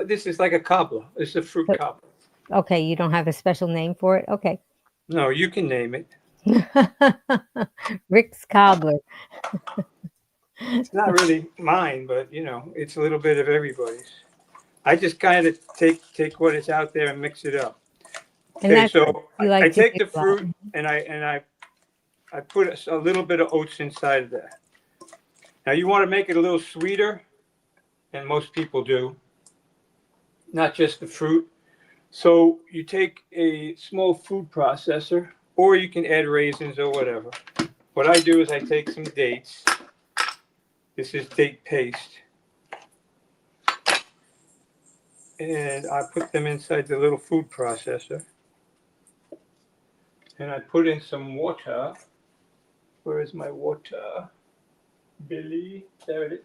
this is like a cobbler. It's a fruit So- cobbler. Okay, you don't have a special name for it? Okay. No, you can name it. Rick's Cobbler. It's not really mine, but it's a little bit of everybody's. I just kind of take what is out there and mix it up. And Okay, that's what so you I like to take make the a lot. fruit and I put a little bit of oats inside of that. Now you want to make it a little sweeter, and most people do, not just the fruit. So you take a small food processor, or you can add raisins or whatever. What I do is I take some dates. This is date paste. And I put them inside the little food processor. And I put in some water. Where is my water? Billy, there it is.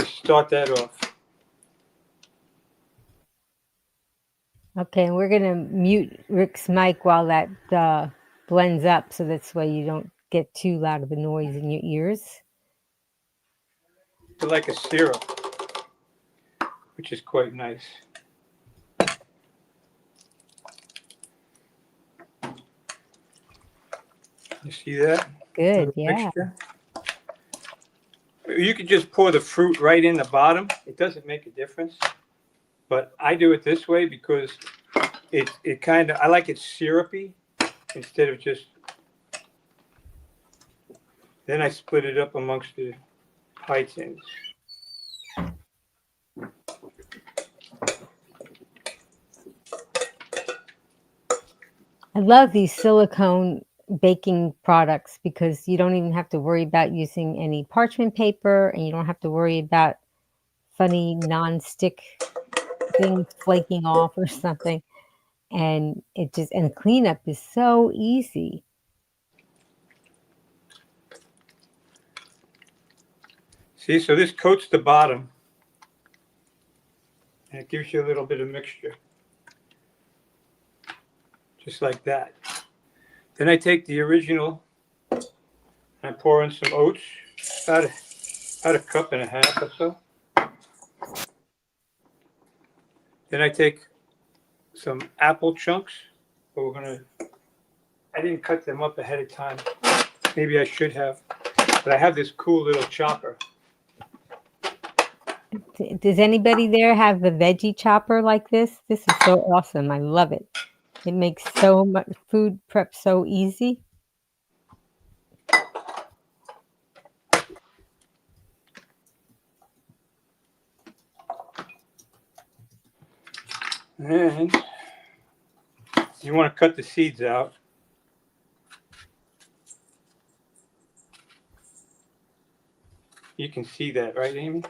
Start that off. Okay, and we're gonna mute Rick's mic while that blends up, so that's why you don't get too loud of a noise in your ears. It's like a syrup, which is quite nice. You see that? Good, Little yeah. mixture. You could just pour the fruit right in the bottom. It doesn't make a difference. But I do it this way because it kind of, I like it syrupy instead of just, then I split it up amongst the pie tins. I love these silicone baking products because you don't even have to worry about using any parchment paper, and you don't have to worry about funny non-stick things flaking off or something. And and cleanup is so easy. See, so this coats the bottom and it gives you a little bit of mixture. Just like that. Then I take the original and I pour in some oats, about a cup and a half or so. Then I take some apple chunks, but I didn't cut them up ahead of time. Maybe I should have, but I have this cool little chopper. Does anybody there have the veggie chopper like this? This is so awesome. I love it. It makes so much food prep so easy. And you want to cut the seeds out. You can see that, right, Amy?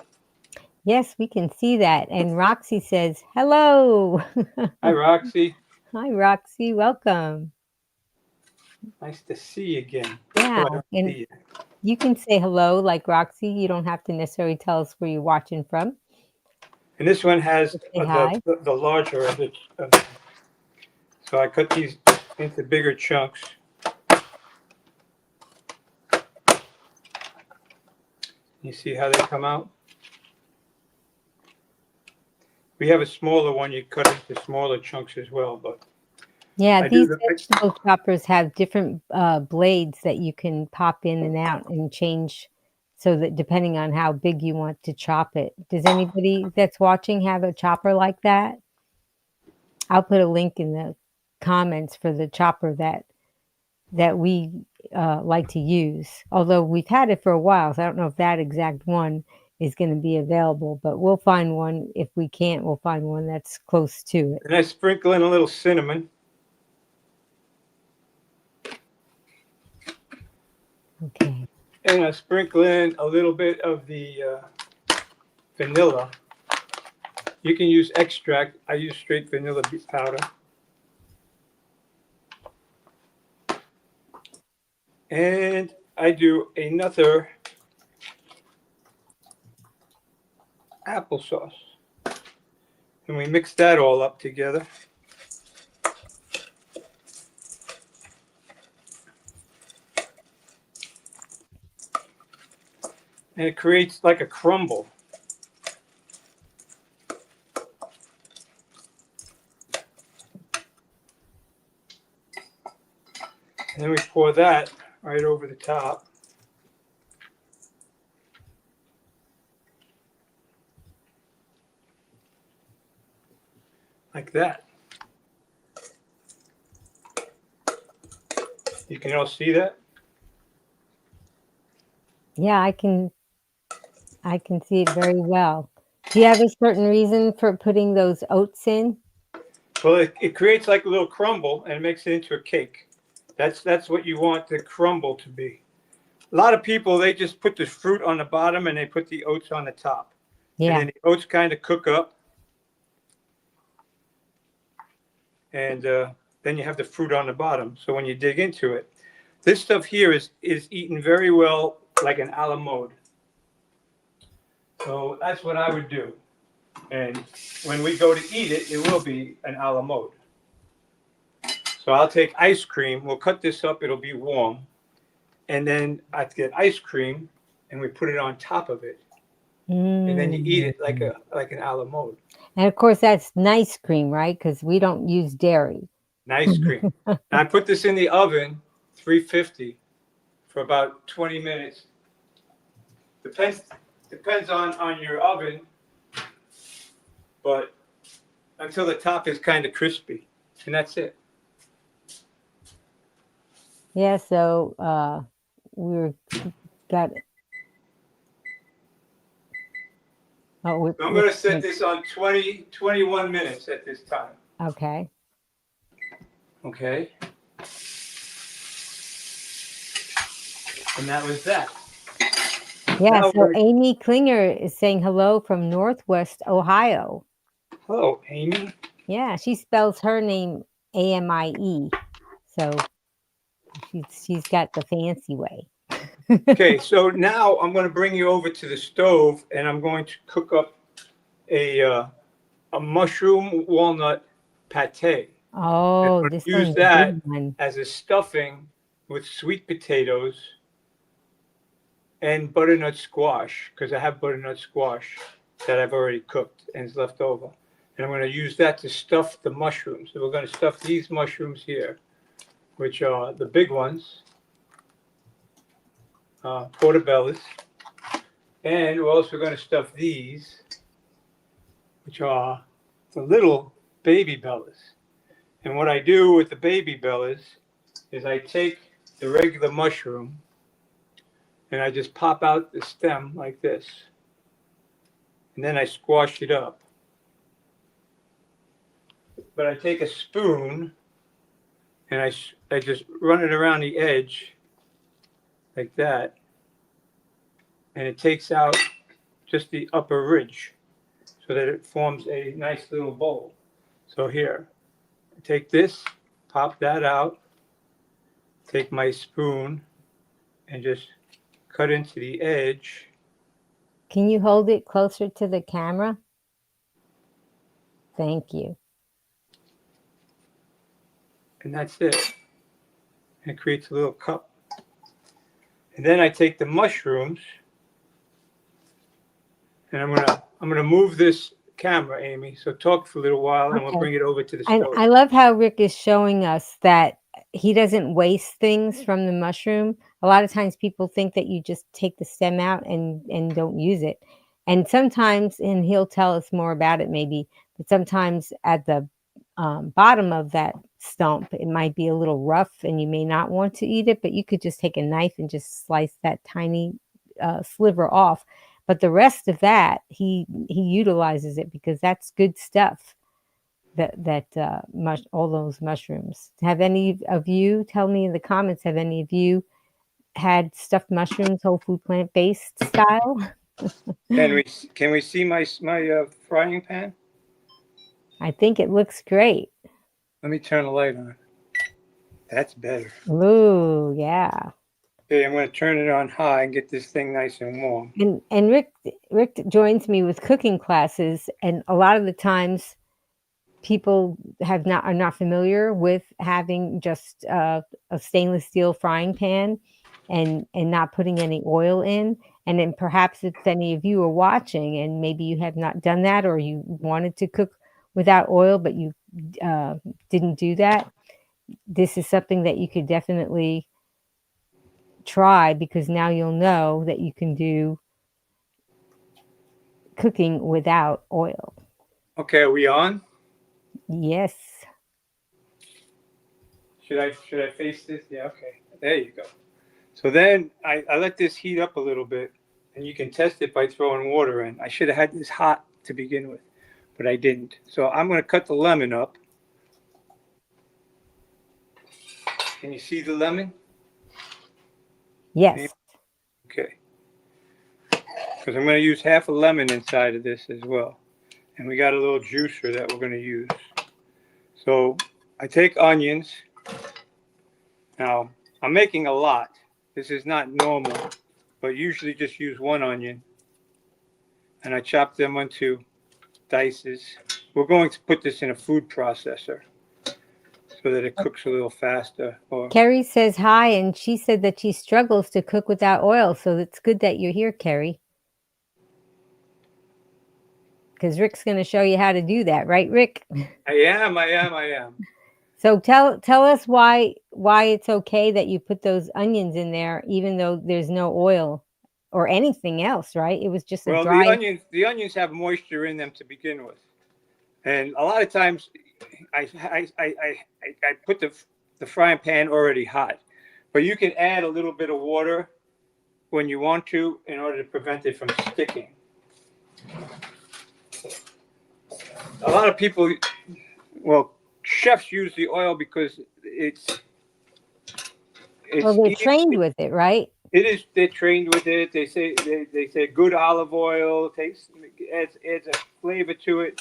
Yes, we can see that. And Roxy says, hello. Hi, Roxy. Hi, Roxy. Welcome. Nice to see you again. Yeah. Oh, I don't And see you. you can say hello like Roxy. You don't have to necessarily tell us where you're watching from. And this one has Just say hi. the larger of it. So I cut these into bigger chunks. You see how they come out? We have a smaller one. You cut into smaller chunks as well, but Yeah, I do these the. vegetable choppers have different blades that you can pop in and out and change so that depending on how big you want to chop it. Does anybody that's watching have a chopper like that? I'll put a link in the comments for the chopper that we like to use. Although we've had it for a while, so I don't know if that exact one is going to be available, but we'll find one. If we can't, we'll find one that's close to it. And I sprinkle in a little cinnamon. Okay. And I sprinkle in a little bit of the vanilla. You can use extract. I use straight vanilla powder. And I do another applesauce. And we mix that all up together. and it creates like a crumble. And then we pour that right over the top. Like that. You can all see that? Yeah, I can see it very well. Do you have a certain reason for putting those oats in? Well, it creates like a little crumble and makes it into a cake. That's what you want the crumble to be. A lot of people, they just put the fruit on the bottom and they put the oats on the top. And Yeah. then the oats kind of cook up. And then you have the fruit on the bottom. So when you dig into it, this stuff here is eaten very well like an a la mode. So that's what I would do. And when we go to eat it, it will be an a la mode. So I'll take ice cream. We'll cut this up. It'll be warm. And then I get ice cream and we put it on top of it. And then you eat it like an a la mode. And of course, that's nice cream, right? Because we don't use dairy. Nice cream. And I put this in the oven, 350, for about 20 minutes. Depends on your oven, but until the top is kind of crispy. And that's it. Yeah, so we're got oh, I'm going to set this on 21 minutes at this time. Okay. Okay. And that was that. Yeah, Now so Amy Klinger is saying hello from Northwest Ohio. Hello, Amy. Yeah, she spells her name Amie. So she's got the fancy way. Okay, so now I'm going to bring you over to the stove and I'm going to cook up a mushroom walnut pate. Oh, this Use one's a that good one. as a stuffing with sweet potatoes and butternut squash, because I have butternut squash that I've already cooked and is left over. And I'm going to use that to stuff the mushrooms. So we're going to stuff these mushrooms here, which are the big ones, portobellos. And we're also going to stuff these, which are the little baby bellas. And what I do with the baby bellas is I take the regular mushroom and I just pop out the stem like this. And then I squash it up. But I take a spoon and I just run it around the edge like that. And it takes out just the upper ridge so that it forms a nice little bowl. So here, I take this, pop that out, take my spoon and just cut into the edge. Can you hold it closer to the camera? Thank you. And that's it. And it creates a little cup. And then I take the mushrooms and I'm gonna move this camera, Amy. So talk for a little while and we'll bring it over to the And stove. I love how Rick is showing us that he doesn't waste things from the mushroom. A lot of times people think that you just take the stem out and don't use it. And sometimes, and he'll tell us more about it maybe, but sometimes at the bottom of that stump, it might be a little rough and you may not want to eat it, but you could just take a knife and just slice that tiny sliver off. But the rest of that, he utilizes it because that's good stuff. All those mushrooms. Have any of you, tell me in the comments, have any of you had stuffed mushrooms, whole food plant-based style? Can we see my frying pan? I think it looks great. Let me turn the light on. That's better. Ooh, yeah. Okay, I'm going to turn it on high and get this thing nice and warm. And Rick joins me with cooking classes, and a lot of the times people are not familiar with having just a stainless steel frying pan and not putting any oil in. And then perhaps if any of you are watching and maybe you have not done that or you wanted to cook without oil, but you uh, didn't do that, this is something that you could definitely try because now you'll know that you can do cooking without oil. Okay, are we on? Yes. Should I face this? Yeah, okay. There you go. So then I let this heat up a little bit, and you can test it by throwing water in. I should have had this hot to begin with, but I didn't. So I'm going to cut the lemon up. Can you see the lemon? Yes. Okay. Because I'm going to use half a lemon inside of this as well. And we got a little juicer that we're going to use. So I take onions. Now, I'm making a lot. This is not normal, but usually just use one onion. And I chop them into dices. We're going to put this in a food processor so that it cooks a little faster. Or Carrie says hi, and she said that she struggles to cook without oil. So it's good that you're here, Carrie. Because Rick's going to show you how to do that, right, Rick? I am. So tell us why it's okay that you put those onions in there, even though there's no oil or anything else, right? It was just a Well, dry. the onions have moisture in them to begin with, and a lot of times I put the frying pan already hot, but you can add a little bit of water when you want to in order to prevent it from sticking. A lot of people, well, chefs use the oil because Well, it's they're easy. trained with it, right? It is. They're trained with it. They say good olive oil adds a flavor to it.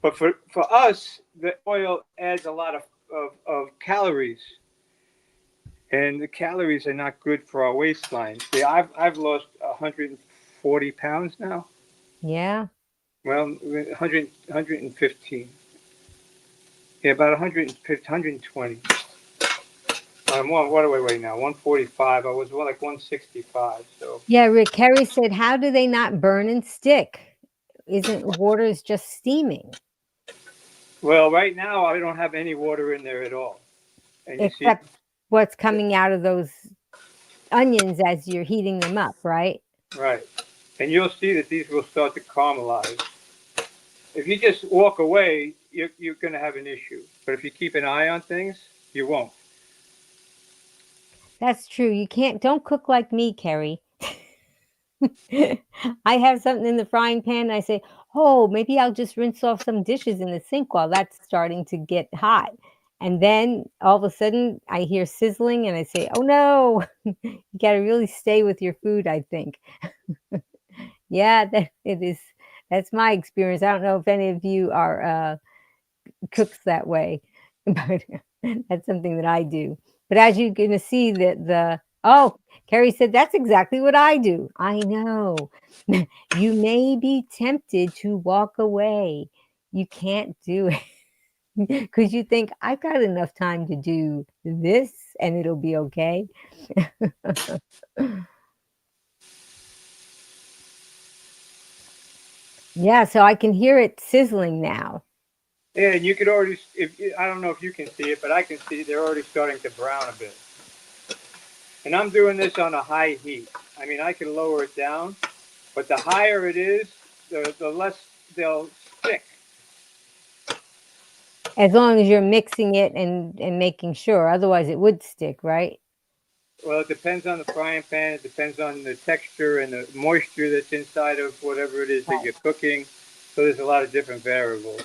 But for us, the oil adds a lot of calories, and the calories are not good for our waistline. See, I've lost 140 pounds now. Yeah. Well, 115. Yeah, about 150, 120. What do I weigh now? 145. I was like 165. So. Yeah, Rick. Carrie said, how do they not burn and stick? Isn't water is just steaming? Well, right now I don't have any water in there at all. And you see, Except what's coming out of those onions as you're heating them up, right? right. And you'll see that these will start to caramelize. If you just walk away, you're going to have an issue. But if you keep an eye on things, you won't. That's true. Don't cook like me, Carrie. I have something in the frying pan and I say, oh, maybe I'll just rinse off some dishes in the sink while that's starting to get hot. And then all of a sudden I hear sizzling and I say, oh no, you got to really stay with your food, I think. Yeah, that's my experience. I don't know if any of you are cooks that way, but that's something that I do. But as you're going to see oh, Carrie said, that's exactly what I do. I know. You may be tempted to walk away. You can't do it because you think, I've got enough time to do this and it'll be okay. Yeah, so I can hear it sizzling now. Yeah, and you could already, I don't know if you can see it, but I can see they're already starting to brown a bit. And I'm doing this on a high heat. I mean, I can lower it down, but the higher it is, the less they'll stick. As long as you're mixing it and making sure, otherwise it would stick, right? Well, it depends on the frying pan. It depends on the texture and the moisture that's inside of whatever it is that you're cooking. So there's a lot of different variables.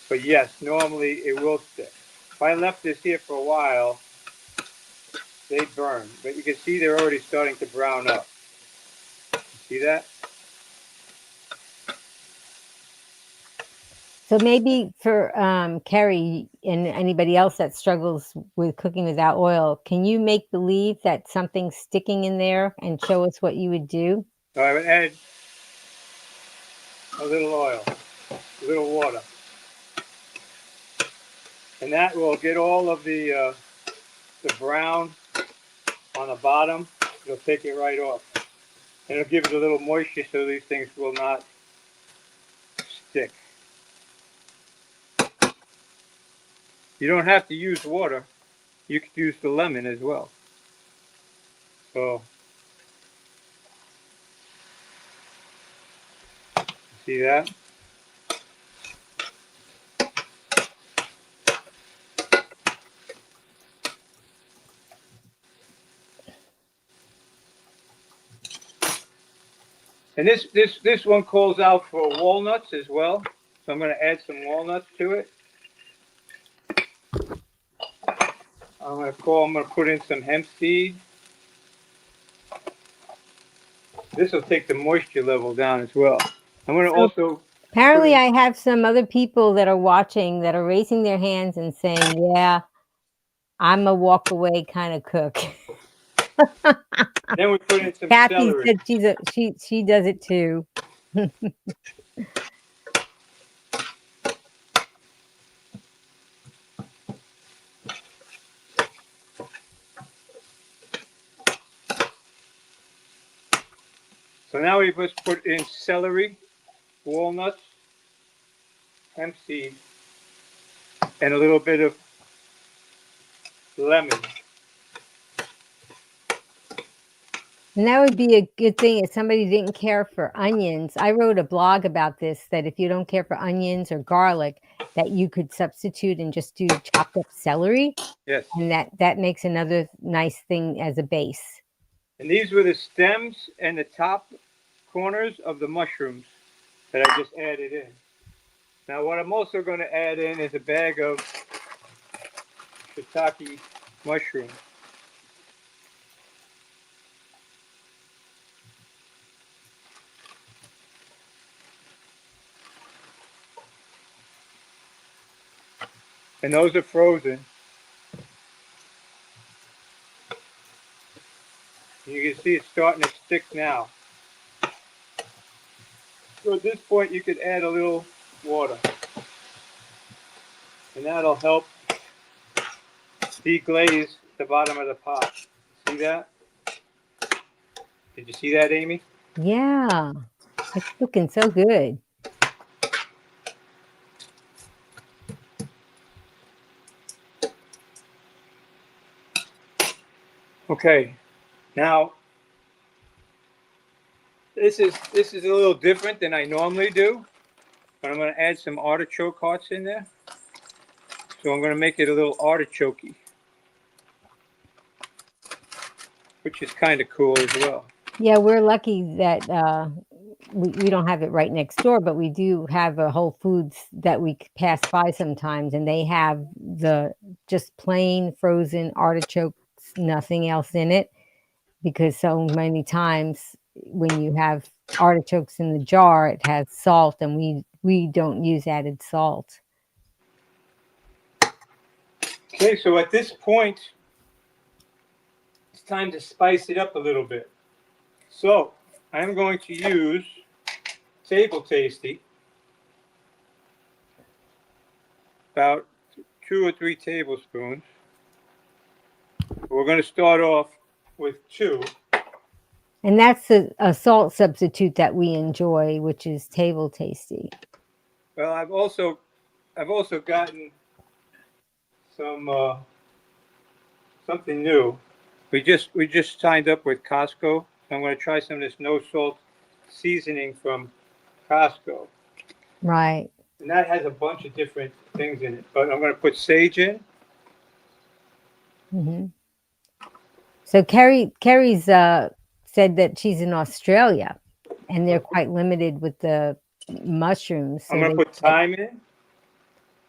But yes, normally it will stick. If I left this here for a while, they burn. But you can see they're already starting to brown up. See that? So maybe for Carrie and anybody else that struggles with cooking without oil, can you make believe that something's sticking in there and show us what you would do? So I would add a little oil, a little water. And that will get all of the brown on the bottom. It'll take it right off. And it'll give it a little moisture so these things will not stick. You don't have to use water. You could use the lemon as well. So, see that? And this one calls out for walnuts as well. So I'm going to add some walnuts to it. I'm going to put in some hemp seed. This will take the moisture level down as well. I'm going to also. Apparently, I have some other people that are watching that are raising their hands and saying, "Yeah, I'm a walk away kind of cook." Then we put in some Kathy celery. said she does it too. So now we just put in celery, walnuts, hemp seed, and a little bit of lemon. And that would be a good thing if somebody didn't care for onions. I wrote a blog about this, that if you don't care for onions or garlic, that you could substitute and just do chopped up celery. Yes. And that makes another nice thing as a base. And these were the stems and the top corners of the mushrooms that I just added in. Now what I'm also going to add in is a bag of shiitake mushrooms. And those are frozen. You can see it's starting to stick now. So at this point you could add a little water. And that'll help deglaze the bottom of the pot. See that? Did you see that, Amy? Yeah, it's looking so good. Okay, now this is a little different than I normally do, but I'm going to add some artichoke hearts in there. So I'm going to make it a little artichokey, which is kind of cool as well. Yeah, we're lucky that we don't have it right next door, but we do have a Whole Foods that we pass by sometimes, and they have the just plain frozen artichokes, nothing else in it, because so many times when you have artichokes in the jar, it has salt, and we don't use added salt. Okay, so at this point, it's time to spice it up a little bit. So I'm going to use Table Tasty, about 2 or 3 tablespoons. We're going to start off with 2. And that's a salt substitute that we enjoy, which is Table Tasty. Well, I've also gotten some something new. We just signed up with Costco. So I'm going to try some of this no salt seasoning from Costco. Right. And that has a bunch of different things in it. But I'm going to put sage in. Mm-hmm. So Carrie's said that she's in Australia, and they're quite limited with the mushrooms. So I'm going to put thyme in.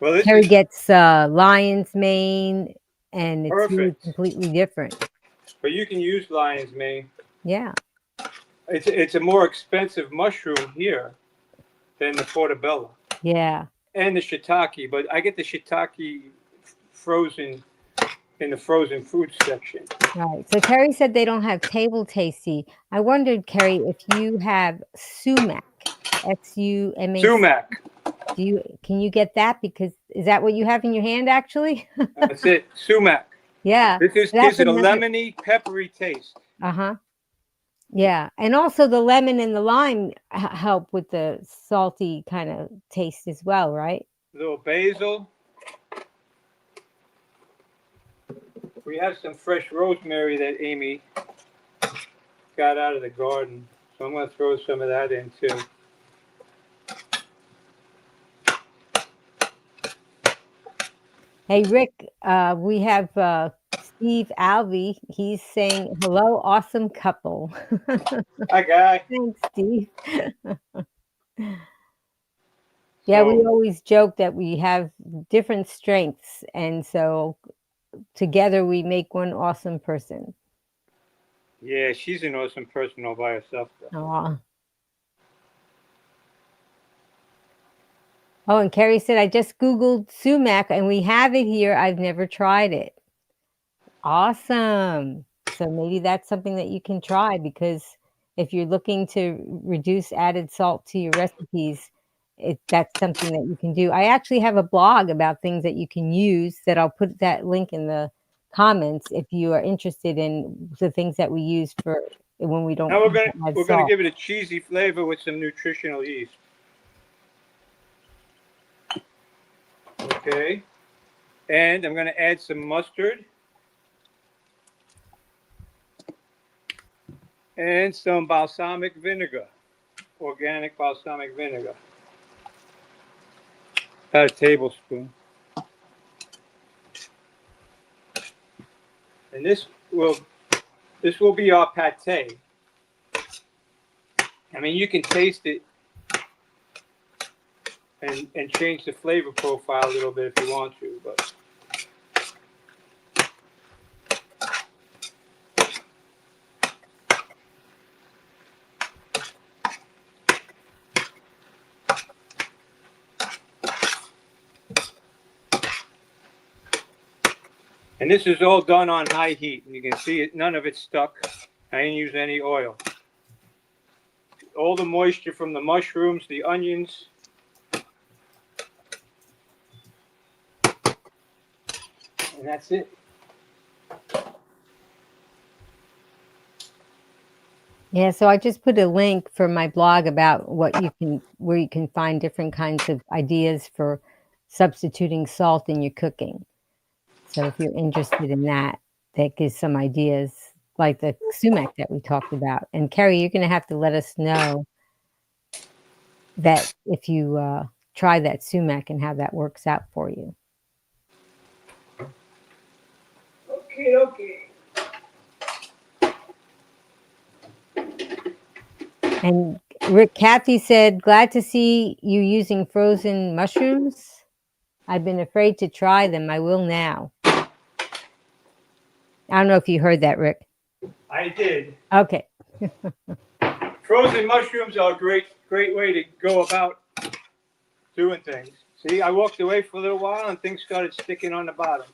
Well, Carrie gets lion's mane, and it's really perfect. completely different. But you can use lion's mane. Yeah. It's a more expensive mushroom here than the portobello. Yeah. And the shiitake, but I get the shiitake frozen in the frozen food section. Right. So Carrie said they don't have Table Tasty. I wondered, Carrie, if you have sumac, SUMAC. Sumac. Can you get that? Because is that what you have in your hand actually? That's it. Sumac. Yeah. This gives it a lemony, peppery taste. Uh-huh. Yeah, and also the lemon and the lime help with the salty kind of taste as well, right? A little basil. We have some fresh rosemary that Amy got out of the garden, so I'm going to throw some of that in too. Hey, Rick, we have Steve Alvey. He's saying, hello, awesome couple. Hi, guy. Thanks, Steve. Yeah, we So, always joke that we have different strengths, and so together we make one awesome person. yeah, she's an awesome person all by herself, though. Aw. Oh, and Carrie said, I just Googled sumac and we have it here. I've never tried it. Awesome. So maybe that's something that you can try, because if you're looking to reduce added salt to your recipes, that's something that you can do. I actually have a blog about things that you can use that I'll put that link in the comments if you are interested in the things that we use for when we don't Now add we're gonna salt. give it a cheesy flavor with some nutritional yeast. Okay, and I'm gonna add some mustard and some balsamic vinegar, organic balsamic vinegar, about a tablespoon. And this will be our pate. I mean, you can taste it and change the flavor profile a little bit if you want to, but and this is all done on high heat. And you can see it, none of it's stuck. I didn't use any oil. All the moisture from the mushrooms, the onions, and that's it. Yeah, so I just put a link for my blog about where you can find different kinds of ideas for substituting salt in your cooking. So if you're interested in that, that gives some ideas like the sumac that we talked about. And Carrie, you're going to have to let us know that if you try that sumac and how that works out for you. Okay, okay. And Rick, Kathy said, glad to see you using frozen mushrooms. I've been afraid to try them. I will now. I don't know if you heard that, Rick. I did. Okay. Frozen mushrooms are a great way to go about doing things. See, I walked away for a little while and things started sticking on the bottom.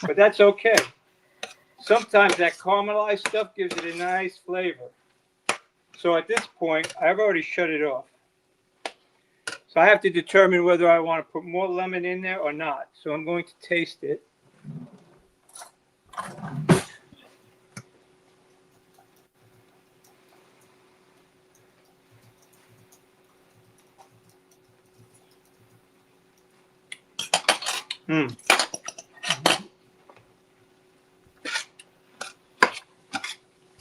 But that's okay. Sometimes that caramelized stuff gives it a nice flavor. So at this point, I've already shut it off. So I have to determine whether I want to put more lemon in there or not. So I'm going to taste it.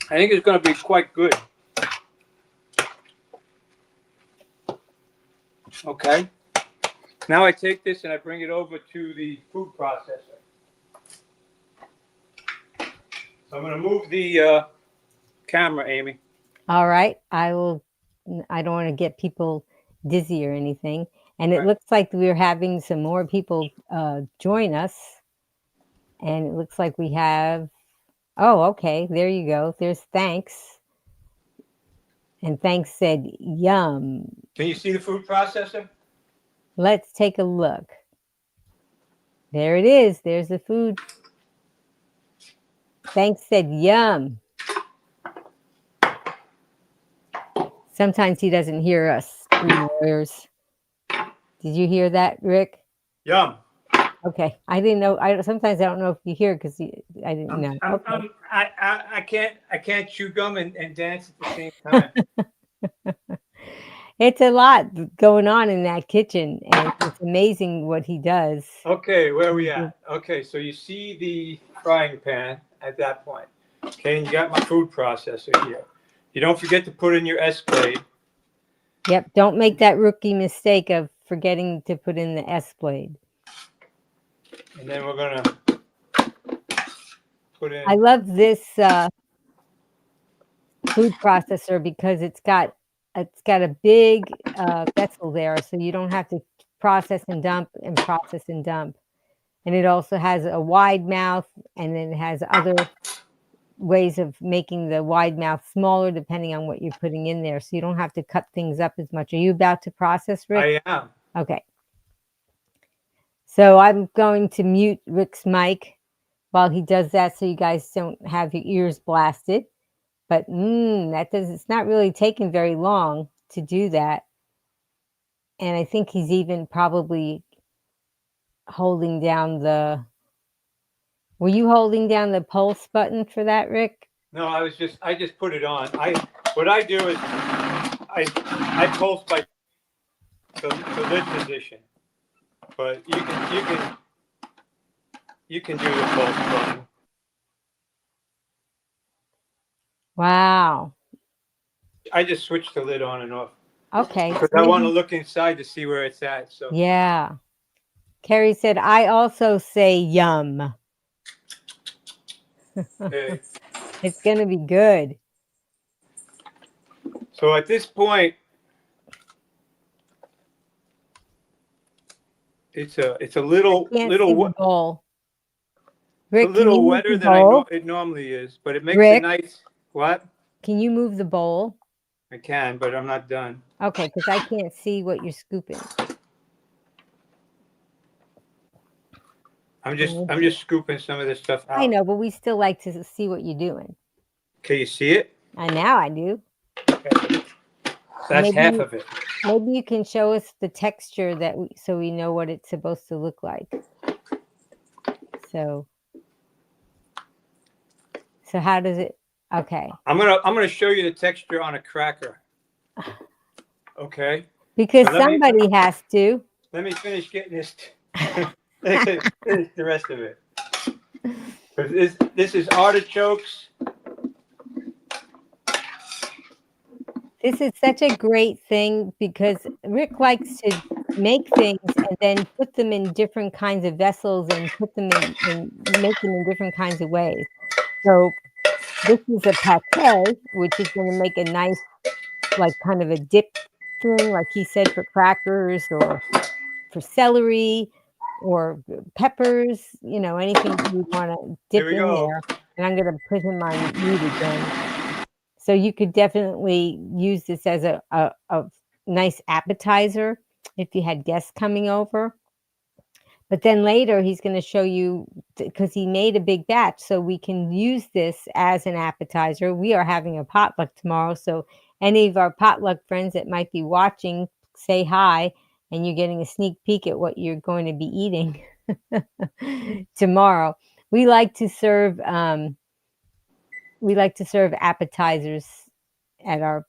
I think it's going to be quite good. Okay. Now I take this and I bring it over to the food processor. So I'm going to move the camera, Amy. All right. I will. I don't want to get people dizzy or anything. And it looks like we're having some more people join us. And it looks like we have. Oh, okay. There you go. There's thanks. And thanks said, yum. Can you see the food processor? Let's take a look. There it is. There's the food. Thanks said, yum. Sometimes he doesn't hear us through the ears. Did you hear that, Rick? Yum. Okay, I didn't know. Sometimes I don't know if you hear because I didn't know. Okay. I can't chew gum and dance at the same time. It's a lot going on in that kitchen, and it's amazing what he does. Okay, where are we Mhm. at? Okay, so you see the frying pan at that point. Okay, and you got my food processor here. You don't forget to put in your S blade. Yep, don't make that rookie mistake of forgetting to put in the S blade. And then we're gonna put I in. love this food processor because it's got a big vessel there, so you don't have to process and dump and process and dump. And it also has a wide mouth, and then it has other ways of making the wide mouth smaller depending on what you're putting in there, so you don't have to cut things up as much. Are you about to process, Rick? I am. Okay. So I'm going to mute Rick's mic while he does that so you guys don't have your ears blasted. But it's not really taking very long to do that. And I think he's even probably holding down were you holding down the pulse button for that, Rick? No, I just put it on. What I do is I pulse by the lid position, but you can do the pulse button. Wow. I just switch the lid on and off Okay. because I want to look inside to see where it's at. So Yeah. Carrie said, I also say yum. uh, It's going to be good. so at this point, it's a Can't see the bowl. Rick, can you move wetter the than bowl? it normally is, but it makes a Rick, nice what? can you move the bowl? I can, but I'm not done. Okay, because I can't see what you're scooping. I'm just scooping some of this stuff out. I know, but we still like to see what you're doing. Can you see it? And now I do. Okay. That's half of it. Maybe you can show us the texture so we know what it's supposed to look like. So how does it? Okay. I'm gonna show you the texture on a cracker. Okay. Because So somebody has to. Let me finish getting this. Finish the rest of it. This is artichokes. This is such a great thing because Rick likes to make things and then put them in different kinds of vessels and put them in make them in different kinds of ways. So this is a pate, which is going to make a nice, like kind of a dip thing, like he said, for crackers or for celery or peppers, anything you want to Here dip we in go. there. And I'm going to put him on mute again. So you could definitely use this as a nice appetizer if you had guests coming over. But then later he's going to show you, because he made a big batch, so we can use this as an appetizer. We are having a potluck tomorrow, so any of our potluck friends that might be watching, say hi, and you're getting a sneak peek at what you're going to be eating tomorrow. We like to serve appetizers at our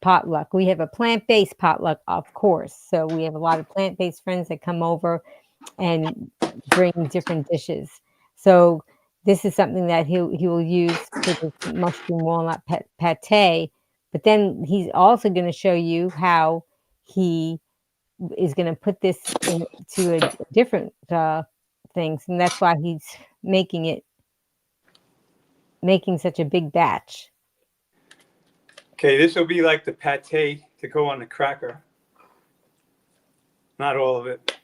potluck. We have a plant-based potluck, of course. So we have a lot of plant-based friends that come over and bring different dishes. So this is something that he will use for the mushroom walnut pate. But then he's also going to show you how he is going to put this into a different things, and that's why he's making such a big batch. Okay, this will be like the pate to go on the cracker. Not all of it.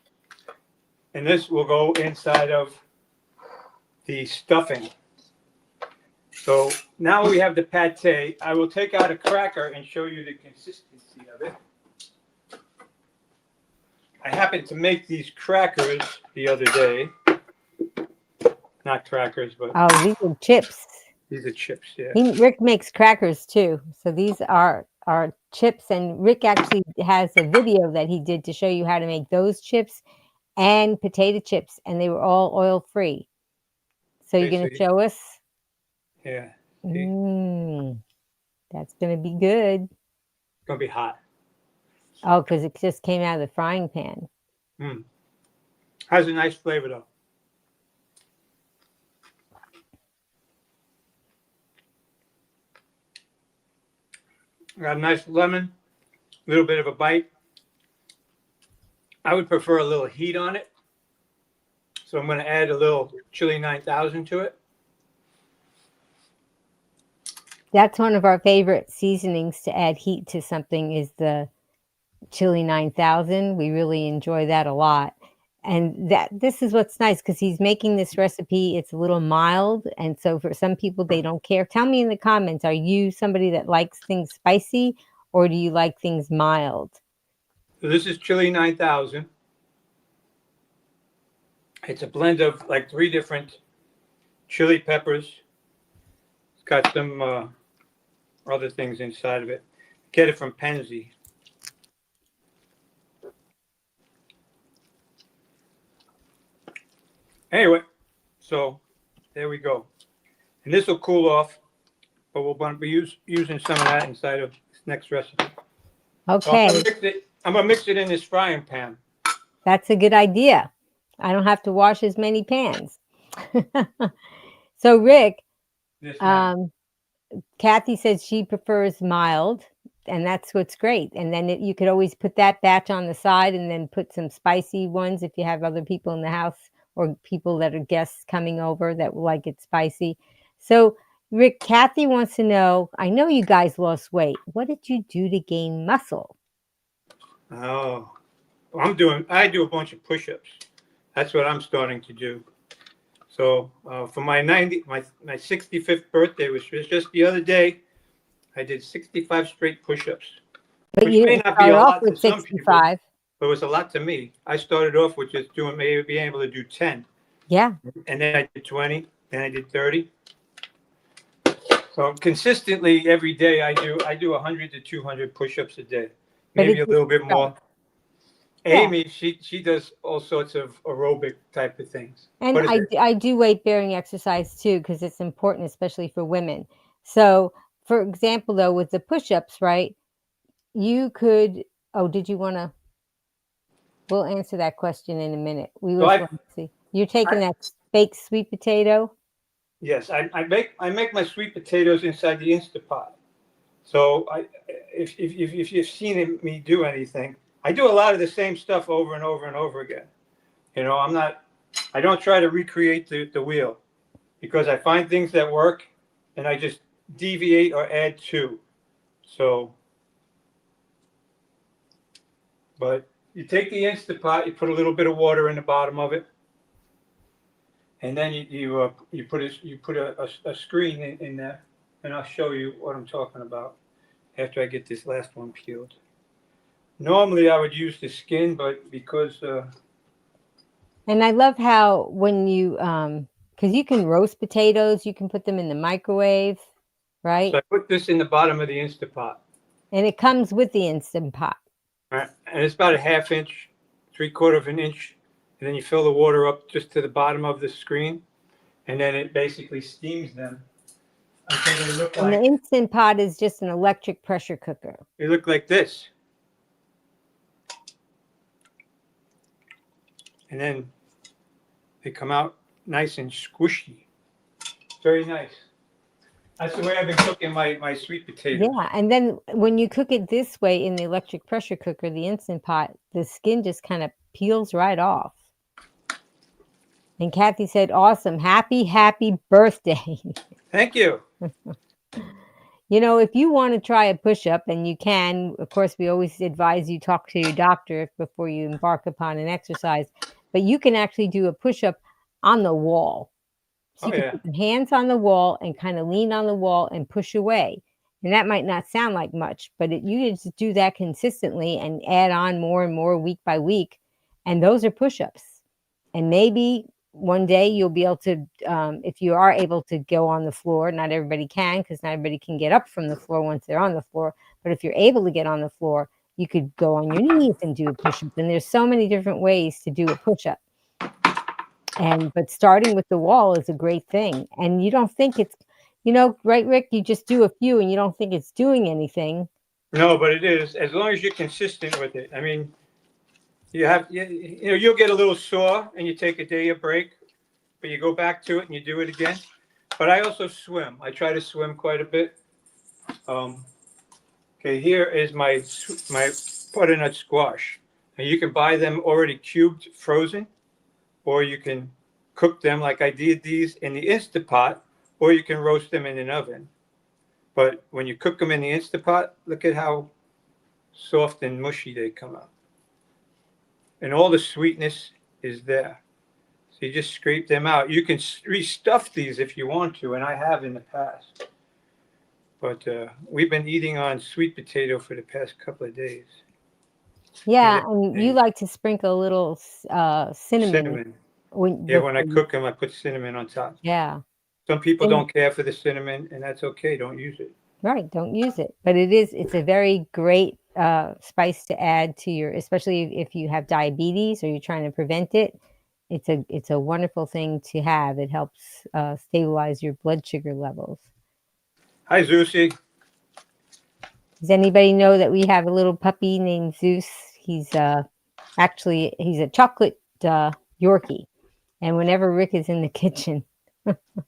And this will go inside of the stuffing. So now we have the pate. I will take out a cracker and show you the consistency of it. I happened to make these crackers the other day. Not crackers, but Oh, these are chips. These are chips, yeah. Rick makes crackers too. So these are chips, and Rick actually has a video that he did to show you how to make those chips. and potato chips, and they were all oil-free. So you're Okay, gonna show us? yeah. See, it's Mmm, that's gonna be good. gonna be hot. Oh, because it just came out of the frying pan. Mm. Has a nice flavor though. Got a nice lemon, a little bit of a bite. I would prefer a little heat on it, so I'm going to add a little chili 9000 to it. That's one of our favorite seasonings to add heat to something is the chili 9000. We really enjoy that a lot. And that this is what's nice because he's making this recipe. It's a little mild, and so for some people they don't care. Tell me in the comments, are you somebody that likes things spicy or do you like things mild? So this is chili 9000. It's a blend of like 3 different chili peppers. It's got some other things inside of it. Get it from Penzi. Anyway, so there we go. And this will cool off, but we'll want to be using some of that inside of this next recipe. So Okay, I'm gonna mix it in this frying pan. that's a good idea. I don't have to wash as many pans. So Rick, This now. um, Kathy says she prefers mild, and that's what's great. And then you could always put that batch on the side and then put some spicy ones if you have other people in the house or people that are guests coming over that will like it spicy. So, Rick, Kathy wants to know, I know you guys lost weight. What did you do to gain muscle? Oh, I do a bunch of push-ups. That's what I'm starting to do. So for my 65th birthday, which was just the other day, I did 65 straight push-ups, But which you may didn't not be start a off lot to with some people, 65. but it was a lot to me. I started off with just doing maybe being able to do 10, Yeah. and then I did 20, then I did 30. So consistently every day I do 100 to 200 push-ups a day, But maybe it's a little bit more. yeah. Amy, she does all sorts of aerobic type of things. And What is it? I do weight bearing exercise too because it's important, especially for women. So, for example, though, with the push ups, right? You could. Oh, did you want to? We'll answer that question in a minute. We So just want to see. You're taking I that baked sweet potato. yes, I make my sweet potatoes inside the Instapot. So if you've seen me do anything, I do a lot of the same stuff over and over and over again. I don't try to recreate the wheel because I find things that work and I just deviate or add to. So, but you take the Instapot, you put a little bit of water in the bottom of it, and then you put a screen in there, and I'll show you what I'm talking about after I get this last one peeled. Normally I would use the skin, but because And I love how when you because you can roast potatoes, you can put them in the microwave, so right? I put this in the bottom of the Instapot, And it comes with the Instant Pot. right? And it's about a half inch, 3/4 of an inch, and then you fill the water up just to the bottom of the screen, and then it basically steams them until And the Instant Pot is just an electric pressure cooker. they look like this, and then they come out nice and squishy. Very nice. That's the way I've been cooking my sweet potatoes. Yeah, and then when you cook it this way in the electric pressure cooker, the Instant Pot, the skin just kind of peels right off. And Kathy said, awesome. Happy, happy birthday. Thank you. You know, if you want to try a push up, and you can, of course, we always advise you talk to your doctor before you embark upon an exercise, but you can actually do a push up on the wall. So Oh you can yeah. put your hands on the wall and kind of lean on the wall and push away. And that might not sound like much, but you just do that consistently and add on more and more week by week. And those are push ups. And maybe one day you'll be able to, if you are able to go on the floor, not everybody can because not everybody can get up from the floor once they're on the floor. But if you're able to get on the floor, You could go on your knees and do a push-up, and there's so many different ways to do a push-up. But starting with the wall is a great thing, and you don't think it's, right, Rick? You just do a few, and you don't think it's doing anything. No, but it is, as long as you're consistent with it. I mean, you'll get a little sore and you take a day of break, but you go back to it and you do it again. But I also swim. I try to swim quite a bit. Okay, here is my butternut squash. And you can buy them already cubed, frozen, or you can cook them like I did these in the Instapot, or you can roast them in an oven. But when you cook them in the Instapot, look at how soft and mushy they come out. And all the sweetness is there. So you just scrape them out. You can restuff these if you want to, and I have in the past. But we've been eating on sweet potato for the past couple of days. Yeah, and you like to sprinkle a little Cinnamon. When I cook them, I put cinnamon on top. Yeah. Some people don't care for the cinnamon, and that's okay. Don't use it. Right, don't use it. But it's a very great spice to add to your, especially if you have diabetes or you're trying to prevent it. It's a wonderful thing to have. It helps stabilize your blood sugar levels. Hi, Zeusy. Does anybody know that we have a little puppy named Zeus? He's actually he's a chocolate Yorkie, and whenever Rick is in the kitchen,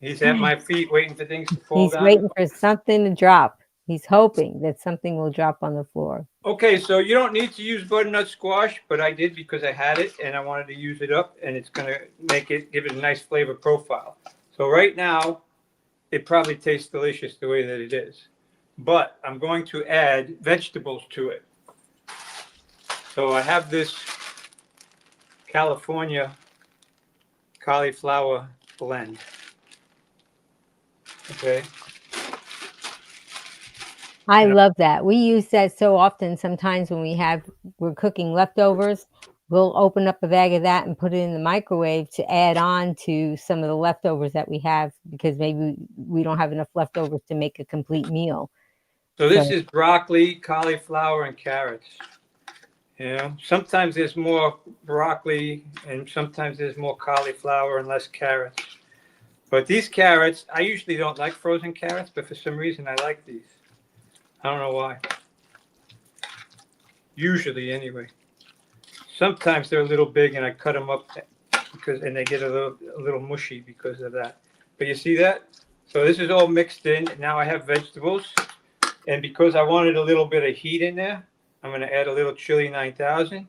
he's at my feet waiting for things to fall down. He's waiting for something to drop. He's hoping that something will drop on the floor. Okay, so you don't need to use butternut squash, but I did because I had it and I wanted to use it up, and it's going to give it a nice flavor profile. So right now, it probably tastes delicious the way that it is. But I'm going to add vegetables to it. So I have this California cauliflower blend. Okay. I love that. We use that so often. Sometimes when we're cooking leftovers, we'll open up a bag of that and put it in the microwave to add on to some of the leftovers that we have, because maybe we don't have enough leftovers to make a complete meal. So this is broccoli, cauliflower, and carrots. Sometimes there's more broccoli and sometimes there's more cauliflower and less carrots. But these carrots, I usually don't like frozen carrots, but for some reason I like these. I don't know why. Usually, anyway. Sometimes they're a little big, and I cut them up and they get a little mushy because of that. But you see that? So this is all mixed in. Now I have vegetables, and because I wanted a little bit of heat in there, I'm going to add a little chili 9000.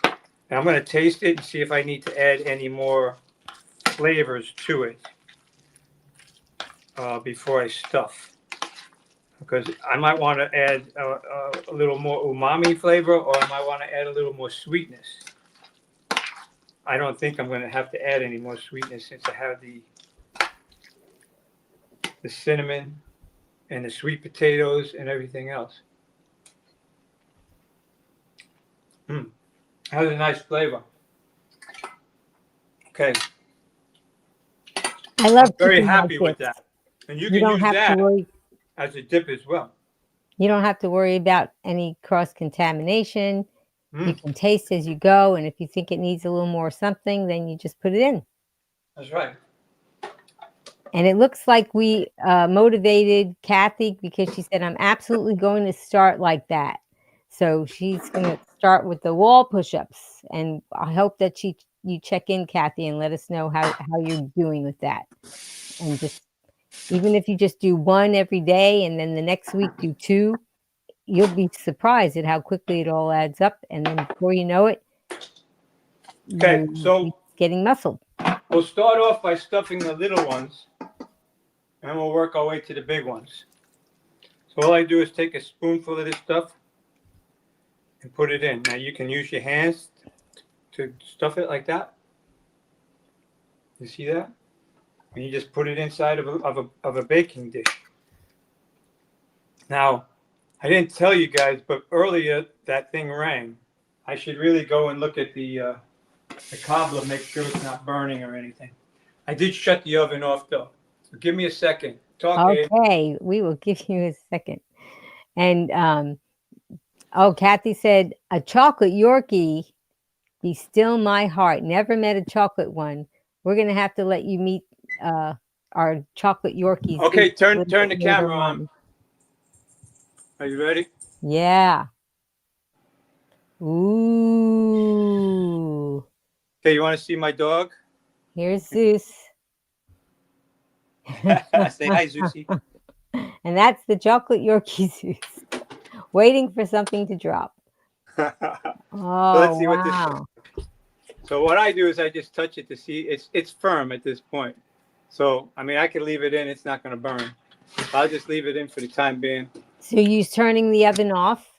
And I'm going to taste it and see if I need to add any more flavors to it before I stuff. Because I might want to add a little more umami flavor, or I might want to add a little more sweetness. I don't think I'm going to have to add any more sweetness since I have the cinnamon and the sweet potatoes and everything else. Has a nice flavor. Okay. I'm very happy with that. And you can use that as a dip as well. You don't have to worry about any cross-contamination. You can taste as you go, and if you think it needs a little more something, then you just put it in. That's right. And it looks like we motivated Kathy, because she said, I'm absolutely going to start like that. So she's going to start with the wall push-ups, and I hope that you check in, Kathy, and let us know how you're doing with that. And just even if you just do one every day and then the next week do two, you'll be surprised at how quickly it all adds up. And then before you know it, okay, so getting muscled. We'll start off by stuffing the little ones, and we'll work our way to the big ones. So all I do is take a spoonful of this stuff and put it in. Now you can use your hands to stuff it like that. You see that? And you just put it inside of a baking dish. Now, I didn't tell you guys, but earlier that thing rang. I should really go and look at the cobbler, make sure it's not burning or anything. I did shut the oven off though. So give me a second. Talk, okay, Abe. We will give you a second. And Oh, Kathy said, a chocolate Yorkie, be still my heart. Never met a chocolate one. We're going to have to let you meet our chocolate Yorkies. Okay, a turn little turn bit the later camera on. Are you ready? Yeah. Ooh. Okay, you want to see my dog? Here's Zeus. Say hi, Zeusy. And that's the chocolate Yorkie Zeus. Waiting for something to drop. So let's Oh, see what this looks wow. like. So what I do is I just touch it to see it's firm at this point. So I mean I can leave it in, it's not gonna burn. I'll just leave it in for the time being. So you're turning the oven off?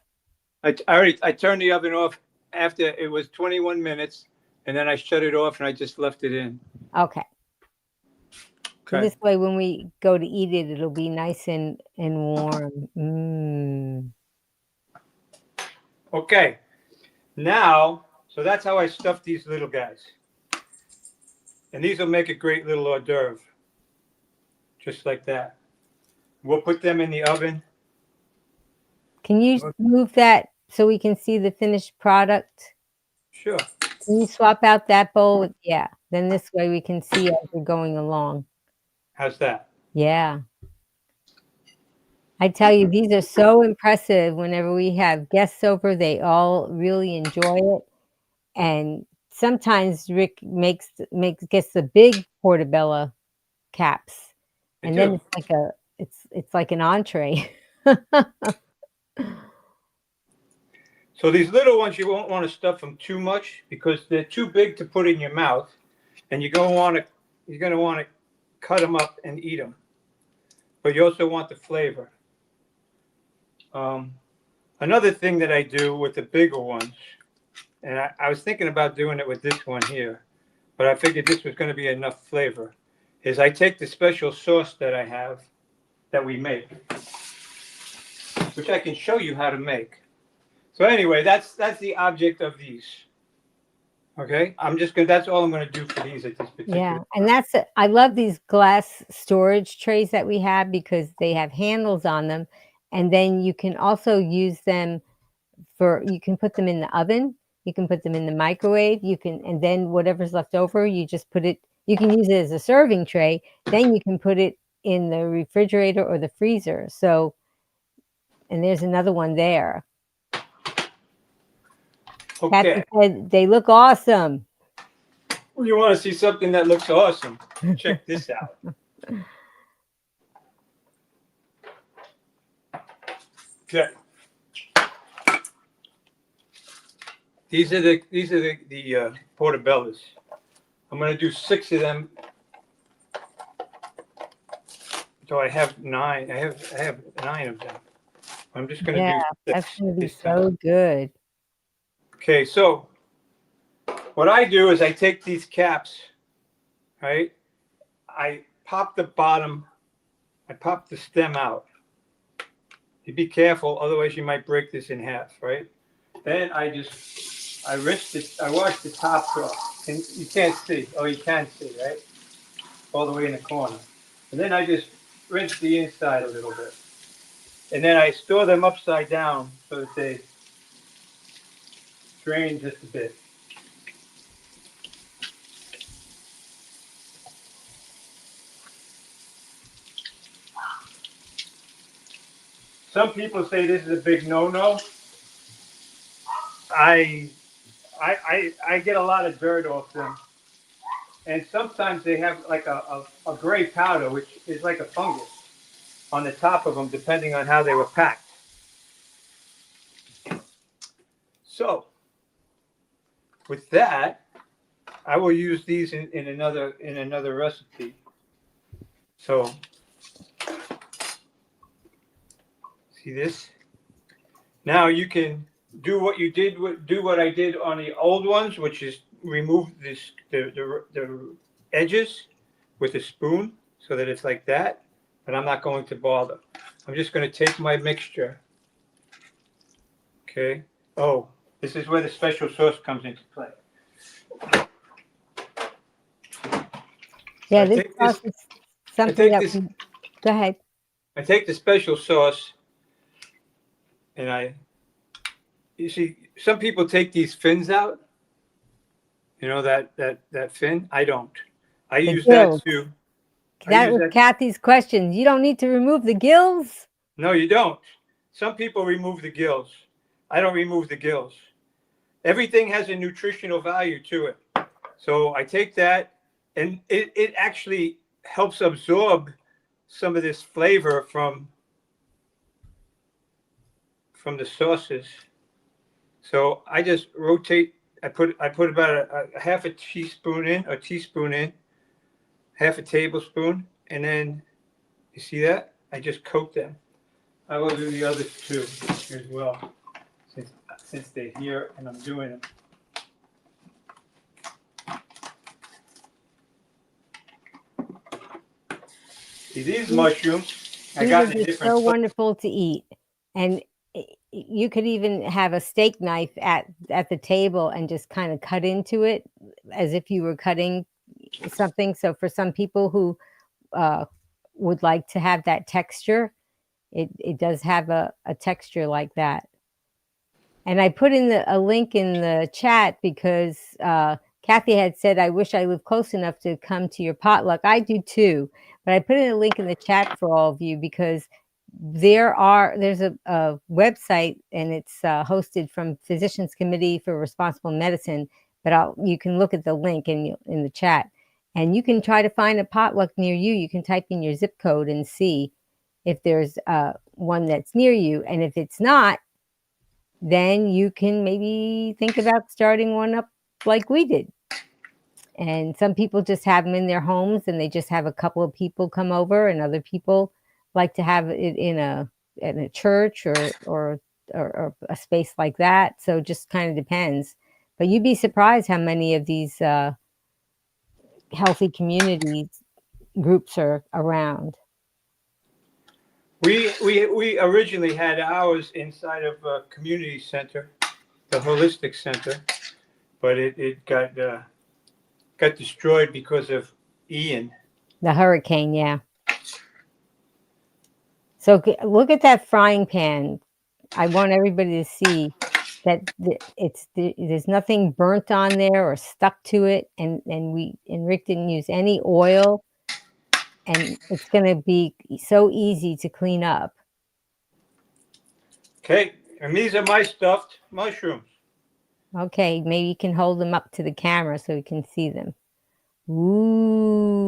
I turned the oven off after it was 21 minutes, and then I shut it off and I just left it in. Okay. So Okay. this way, when we go to eat it, it'll be nice and warm. Mm. Okay. Now, so that's how I stuff these little guys. And these will make a great little hors d'oeuvre. Just like that. We'll put them in the oven. Can you move that so we can see the finished product? Sure. Can you swap out that bowl? Yeah. Then this way we can see as we're going along. How's that? Yeah. I tell you, these are so impressive. Whenever we have guests over, they all really enjoy it. And sometimes Rick gets the big portobello caps, I and then do. it's like an entree. So these little ones, you won't want to stuff them too much because they're too big to put in your mouth, and you're going to want to cut them up and eat them. But you also want the flavor. Another thing that I do with the bigger ones, and I was thinking about doing it with this one here, but I figured this was going to be enough flavor, is I take the special sauce that I have that we make, which I can show you how to make. So anyway, that's the object of these. Okay, that's all I'm gonna do for these at this particular Yeah, and time. I love these glass storage trays that we have because they have handles on them, and then you can also use them you can put them in the oven, you can put them in the microwave, and then whatever's left over, you just put it, you can use it as a serving tray, then you can put it in the refrigerator or the freezer. So, and there's another one there. Kathy Okay, said they look awesome. well, you want to see something that looks awesome? Check this out. Okay, these are the portobellos. I'm gonna do 6 of them. So I have 9. I have 9 of them. I'm just gonna Yeah, do that's 6 gonna be this time. so good. Okay, so what I do is I take these caps, right? I pop the bottom, I pop the stem out. You be careful, otherwise you might break this in half, right? Then I rinse it, I wash the tops off. And you can't see, oh, you can see, right? All the way in the corner. And then I just rinse the inside a little bit. And then I store them upside down so that they drain just a bit. Some people say this is a big no-no. I I get a lot of dirt off them, and sometimes they have like a gray powder, which is like a fungus on the top of them, depending on how they were packed. So with that, I will use these in another recipe. So see this? Now you can do what you did. Do what I did on the old ones, which is remove the edges with a spoon so that it's like that. But I'm not going to bother. I'm just going to take my mixture. Okay. Oh, this is where the special sauce comes into play. Yeah, I this take sauce this. is I something take that this. go ahead. I take the special sauce, and I you see, some people take these fins out. You know that fin. I don't. I The use that gills. too. I That use was that. Kathy's question. You don't need to remove the gills? No, you don't. Some people remove the gills. I don't remove the gills. Everything has a nutritional value to it. So I take that, and it actually helps absorb some of this flavor from the sauces. So I just rotate. I put about a half a teaspoon in, half a tablespoon, and then you see that? I just coat them. I will do the other two as well, since they're here and I'm doing them. See, these mushrooms I These got are in a just different so place. wonderful to eat. And you could even have a steak knife at the table and just kind of cut into it as if you were cutting something. So for some people who would like to have that texture, it does have a texture like that. And I put in a link in the chat because Kathy had said, I wish I lived close enough to come to your potluck. I do too. But I put in a link in the chat for all of you because there's a website, and it's hosted from Physicians Committee for Responsible Medicine. But you can look at the link in the chat, and you can try to find a potluck near you. You can type in your zip code and see if there's one that's near you. And if it's not, then you can maybe think about starting one up like we did. And some people just have them in their homes and they just have a couple of people come over, and other people like to have it in a church or a space like that. So it just kind of depends. But you'd be surprised how many of these healthy communities groups are around. We originally had ours inside of a community center, the holistic center, but it got destroyed because of Ian. The hurricane, yeah. So look at that frying pan. I want everybody to see that there's nothing burnt on there or stuck to it, and Rick didn't use any oil, and it's going to be so easy to clean up. Okay, and these are my stuffed mushrooms. Okay, maybe you can hold them up to the camera so we can see them. Ooh,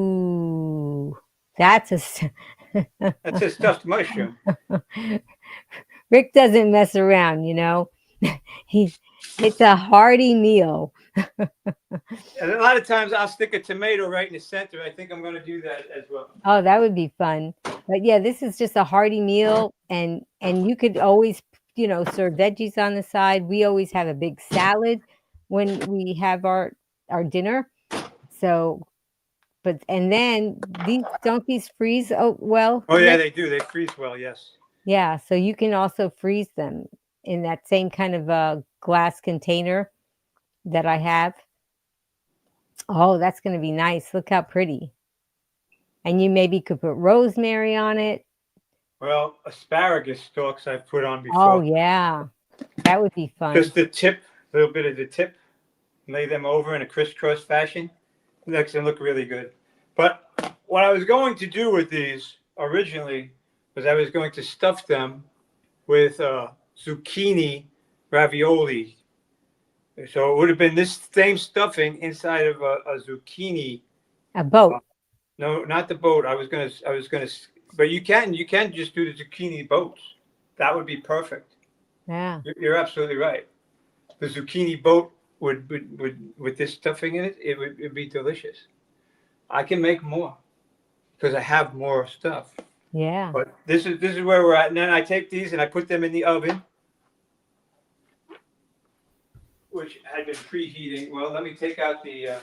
that's a That's a stuffed mushroom. Rick doesn't mess around, you know. It's a hearty meal. And a lot of times I'll stick a tomato right in the center. I think I'm going to do that as well. Oh, that would be fun. But yeah, this is just a hearty meal, and you could always, serve veggies on the side. We always have a big salad when we have our dinner. So, and then these freeze well? Oh yeah, Rick? they do. They freeze well. Yes. Yeah, so you can also freeze them in that same kind of a glass container that I have. Oh, that's going to be nice. Look how pretty. And you maybe could put rosemary on it. Well, asparagus stalks I've put on Oh, before. yeah. That would be fun. Just the tip, a little bit of the tip. Lay them over in a crisscross fashion. It makes them look really good. But what I was going to do with these originally was I was going to stuff them with zucchini ravioli. So it would have been this same stuffing inside of a zucchini. A boat. No, not the boat. I was gonna, but you can just do the zucchini boats. That would be perfect. Yeah. You're absolutely right. The zucchini boat would with this stuffing in it, it'd be delicious. I can make more because I have more stuff. Yeah. But this is where we're at. And then I take these and I put them in the oven, which had been preheating. Well, let me take out the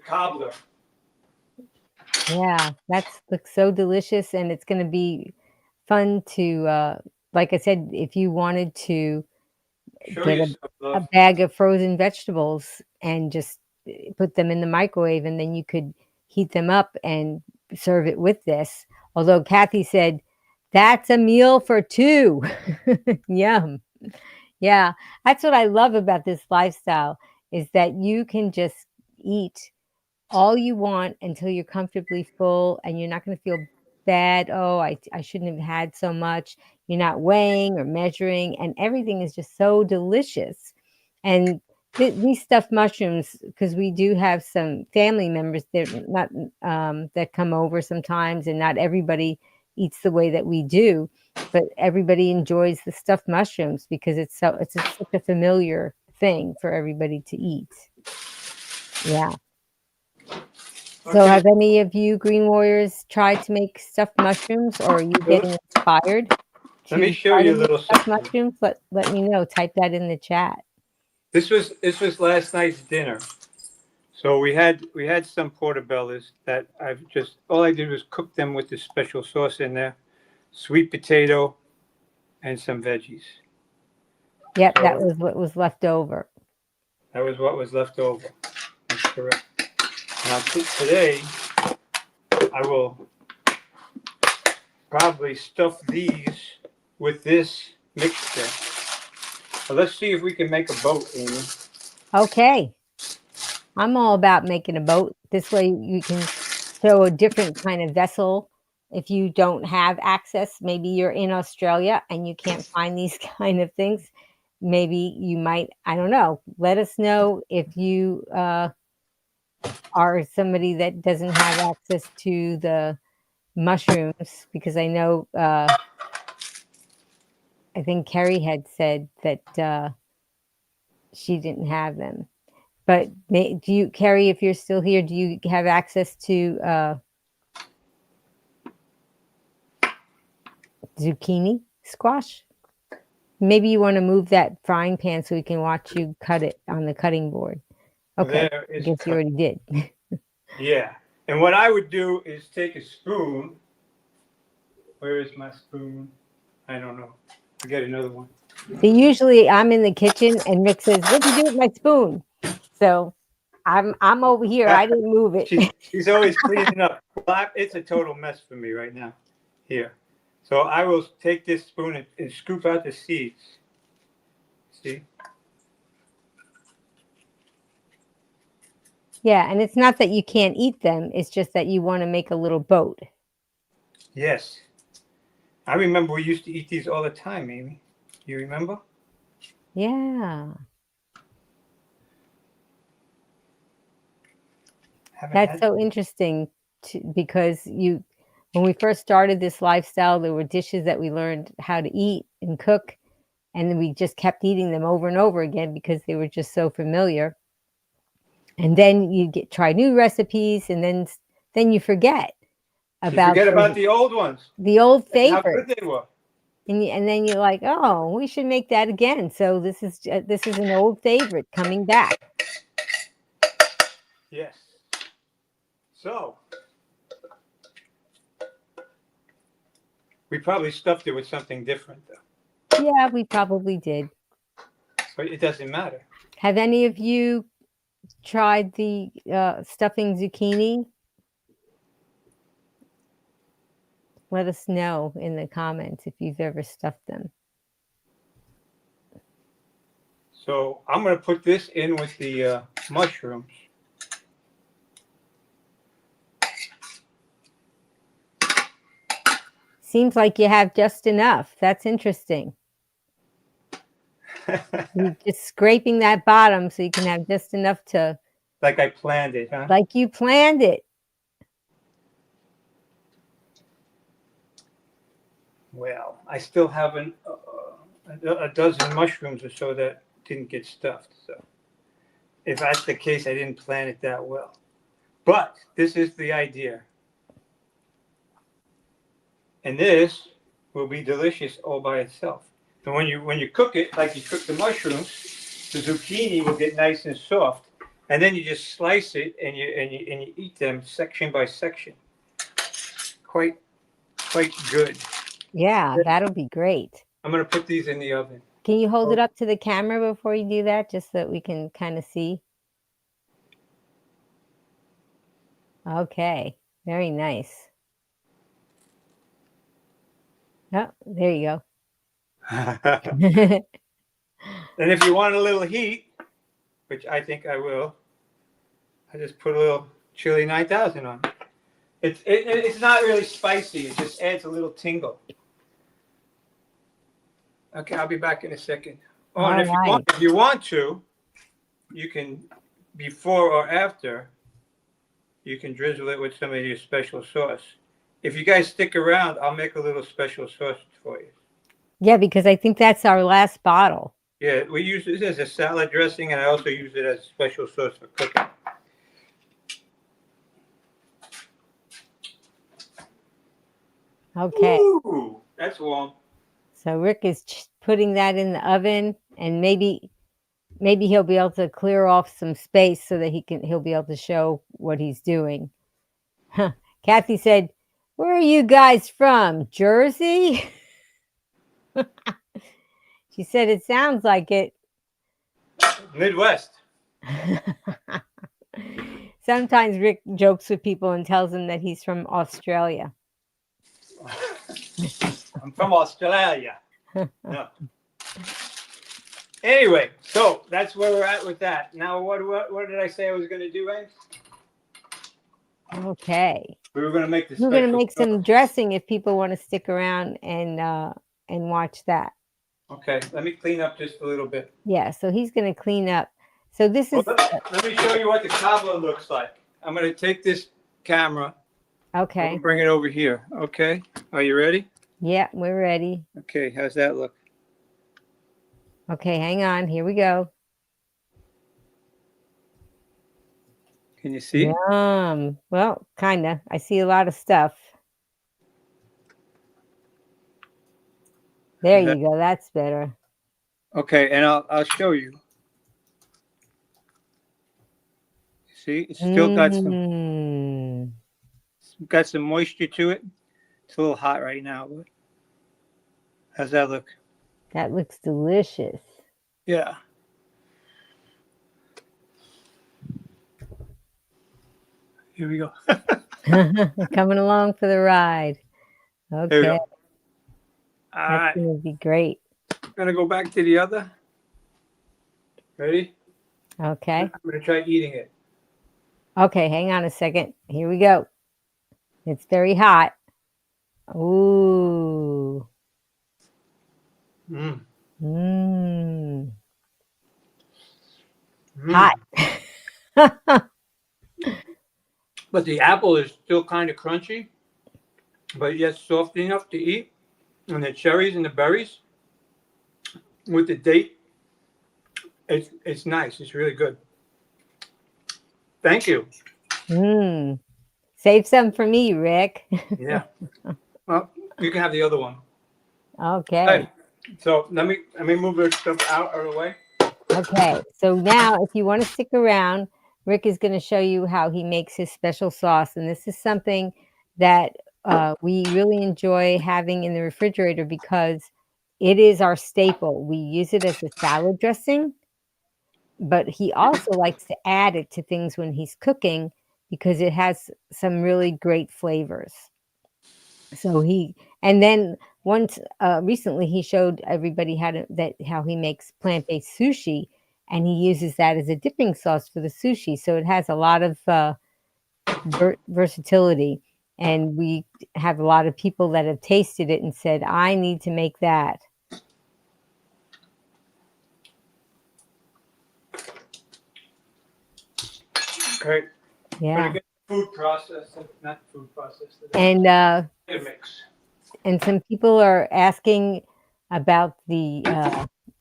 cobbler. Yeah. Looks so delicious, and it's going to be fun to, like I said, if you wanted to Show get you some a love. bag of frozen vegetables and just put them in the microwave, and then you could heat them up and serve it with this. Although Kathy said That's a meal for 2. Yum. Yeah, that's what I love about this lifestyle is that you can just eat all you want until you're comfortably full and you're not gonna feel bad, "Oh, I shouldn't have had so much." You're not weighing or measuring, and everything is just so delicious. And these stuffed mushrooms, because we do have some family members that not that come over sometimes, and not everybody eats the way that we do, but everybody enjoys the stuffed mushrooms because it's such a familiar thing for everybody to eat. Yeah. So Okay, have any of you Green Warriors tried to make stuffed mushrooms, or are you so getting inspired let me to show try to you a make little stuffed something. mushrooms? Let me know. Type that in the chat. This was last night's dinner. So we had some portobellos that I've just all I did was cook them with this special sauce in there, sweet potato and some veggies. Yep, that So was what was left over. that was what was left over. That's correct. Now today I will probably stuff these with this mixture. So let's see if we can make a boat, Amy. Okay. I'm all about making a boat. This way you can show a different kind of vessel if you don't have access. Maybe you're in Australia and you can't find these kind of things. Maybe you might, I don't know. Let us know if you are somebody that doesn't have access to the mushrooms, because I know, I think Kerry had said that, she didn't have them. But do you, Kerry, if you're still here, do you have access to, zucchini squash? Maybe you wanna move that frying pan so we can watch you cut it on the cutting board. Okay, There I is guess you cut. already did. Yeah. And what I would do is take a spoon. Where is my spoon? I don't know. I get another one. So usually I'm in the kitchen and Rick says, "What'd you do with my spoon?" So I'm over here, I didn't move it. She's always cleaning up. Well, it's a total mess for me right now. Here. So I will take this spoon and scoop out the seeds. See? Yeah, and it's not that you can't eat them, it's just that you wanna make a little boat. Yes. I remember we used to eat these all the time, Amy. You remember? Yeah. Haven't That's had so them. interesting because when we first started this lifestyle, there were dishes that we learned how to eat and cook, and then we just kept eating them over and over again because they were just so familiar. And then you try new recipes, and then you forget You about forget about the old ones the old and how good favorites, they were. and then you're like, oh, we should make that again. So this is an old favorite coming back. Yes. So we probably stuffed it with something different, though. Yeah, we probably did. But it doesn't matter. Have any of you tried the stuffing zucchini? Let us know in the comments if you've ever stuffed them. So I'm going to put this in with the mushrooms. Seems like you have just enough. That's interesting. You're just scraping that bottom so you can have just enough to, Like I planned it, huh? like you planned it. Well, I still have a dozen mushrooms or so that didn't get stuffed. So if that's the case, I didn't plan it that well. But this is the idea. And this will be delicious all by itself. And when you cook it like you cook the mushrooms, the zucchini will get nice and soft. And then you just slice it and you eat them section by section. Quite good. Yeah, that'll be great. I'm gonna put these in the oven. Can you hold Oh, it up to the camera before you do that, just so that we can kind of see? Okay, very nice. Oh, there you And go. if you want a little heat, which I think I will, I just put a little chili 9000 on. It's not really spicy. It just adds a little tingle. Okay, I'll be back in a second. Oh, and All right. if you want to, you can, before or after, you can drizzle it with some of your special sauce. If you guys stick around, I'll make a little special sauce for you. Yeah, because I think that's our last bottle. Yeah, we use this as a salad dressing, and I also use it as a special sauce for cooking. Okay. Ooh, that's warm. So Rick is putting that in the oven, and maybe he'll be able to clear off some space so that he'll be able to show what he's doing. Huh. Kathy said, "Where are you guys from? Jersey?" She said, "It sounds like it." Midwest. Sometimes Rick jokes with people and tells them that he's from Australia. I'm from Australia. No. Anyway, so that's where we're at with that. Now, what did I say I was going to do, Ange? Okay. We were going to make this. We're going to make some dressing if people want to stick around and watch that. Okay, let me clean up just a little bit. Yeah, so he's going to clean up. So this is. Let me show you what the cobbler looks like. I'm going to take this camera. Okay. I'll bring it over here. Okay. Are you ready? Yeah, we're ready. Okay. How's that look? Okay, hang on. Here we go. Can you see? Well, kind of. I see a lot of stuff. There you go. That's better. Okay, and I'll show you. See, it's still got some moisture to it. It's a little hot right now, but how's that look? That looks delicious. Yeah. Here we go. Coming along for the ride. Okay. There we go. All That's right. going to be great. I'm going to go back to the other. Ready? Okay. I'm going to try eating it. Okay, hang on a second. Here we go. It's very hot. Ooh. Mm. Mmm. Mm. Hot. But the apple is still kind of crunchy, but yet soft enough to eat. And the cherries and the berries with the date, it's nice. It's really good. Thank you. Mmm. Save some for me, Rick. Yeah. Well, you can have the other one. Okay. Hey, so let me move this stuff out of the way. Okay. So now, if you want to stick around, Rick is going to show you how he makes his special sauce, and this is something that we really enjoy having in the refrigerator because it is our staple. We use it as a salad dressing, but he also likes to add it to things when he's cooking because it has some really great flavors. So and then once recently he showed everybody how he makes plant-based sushi, and he uses that as a dipping sauce for the sushi. So it has a lot of versatility, and we have a lot of people that have tasted it and said, "I need to make that." Okay. Yeah. Food processed, not food processed. And mix. and some people are asking about the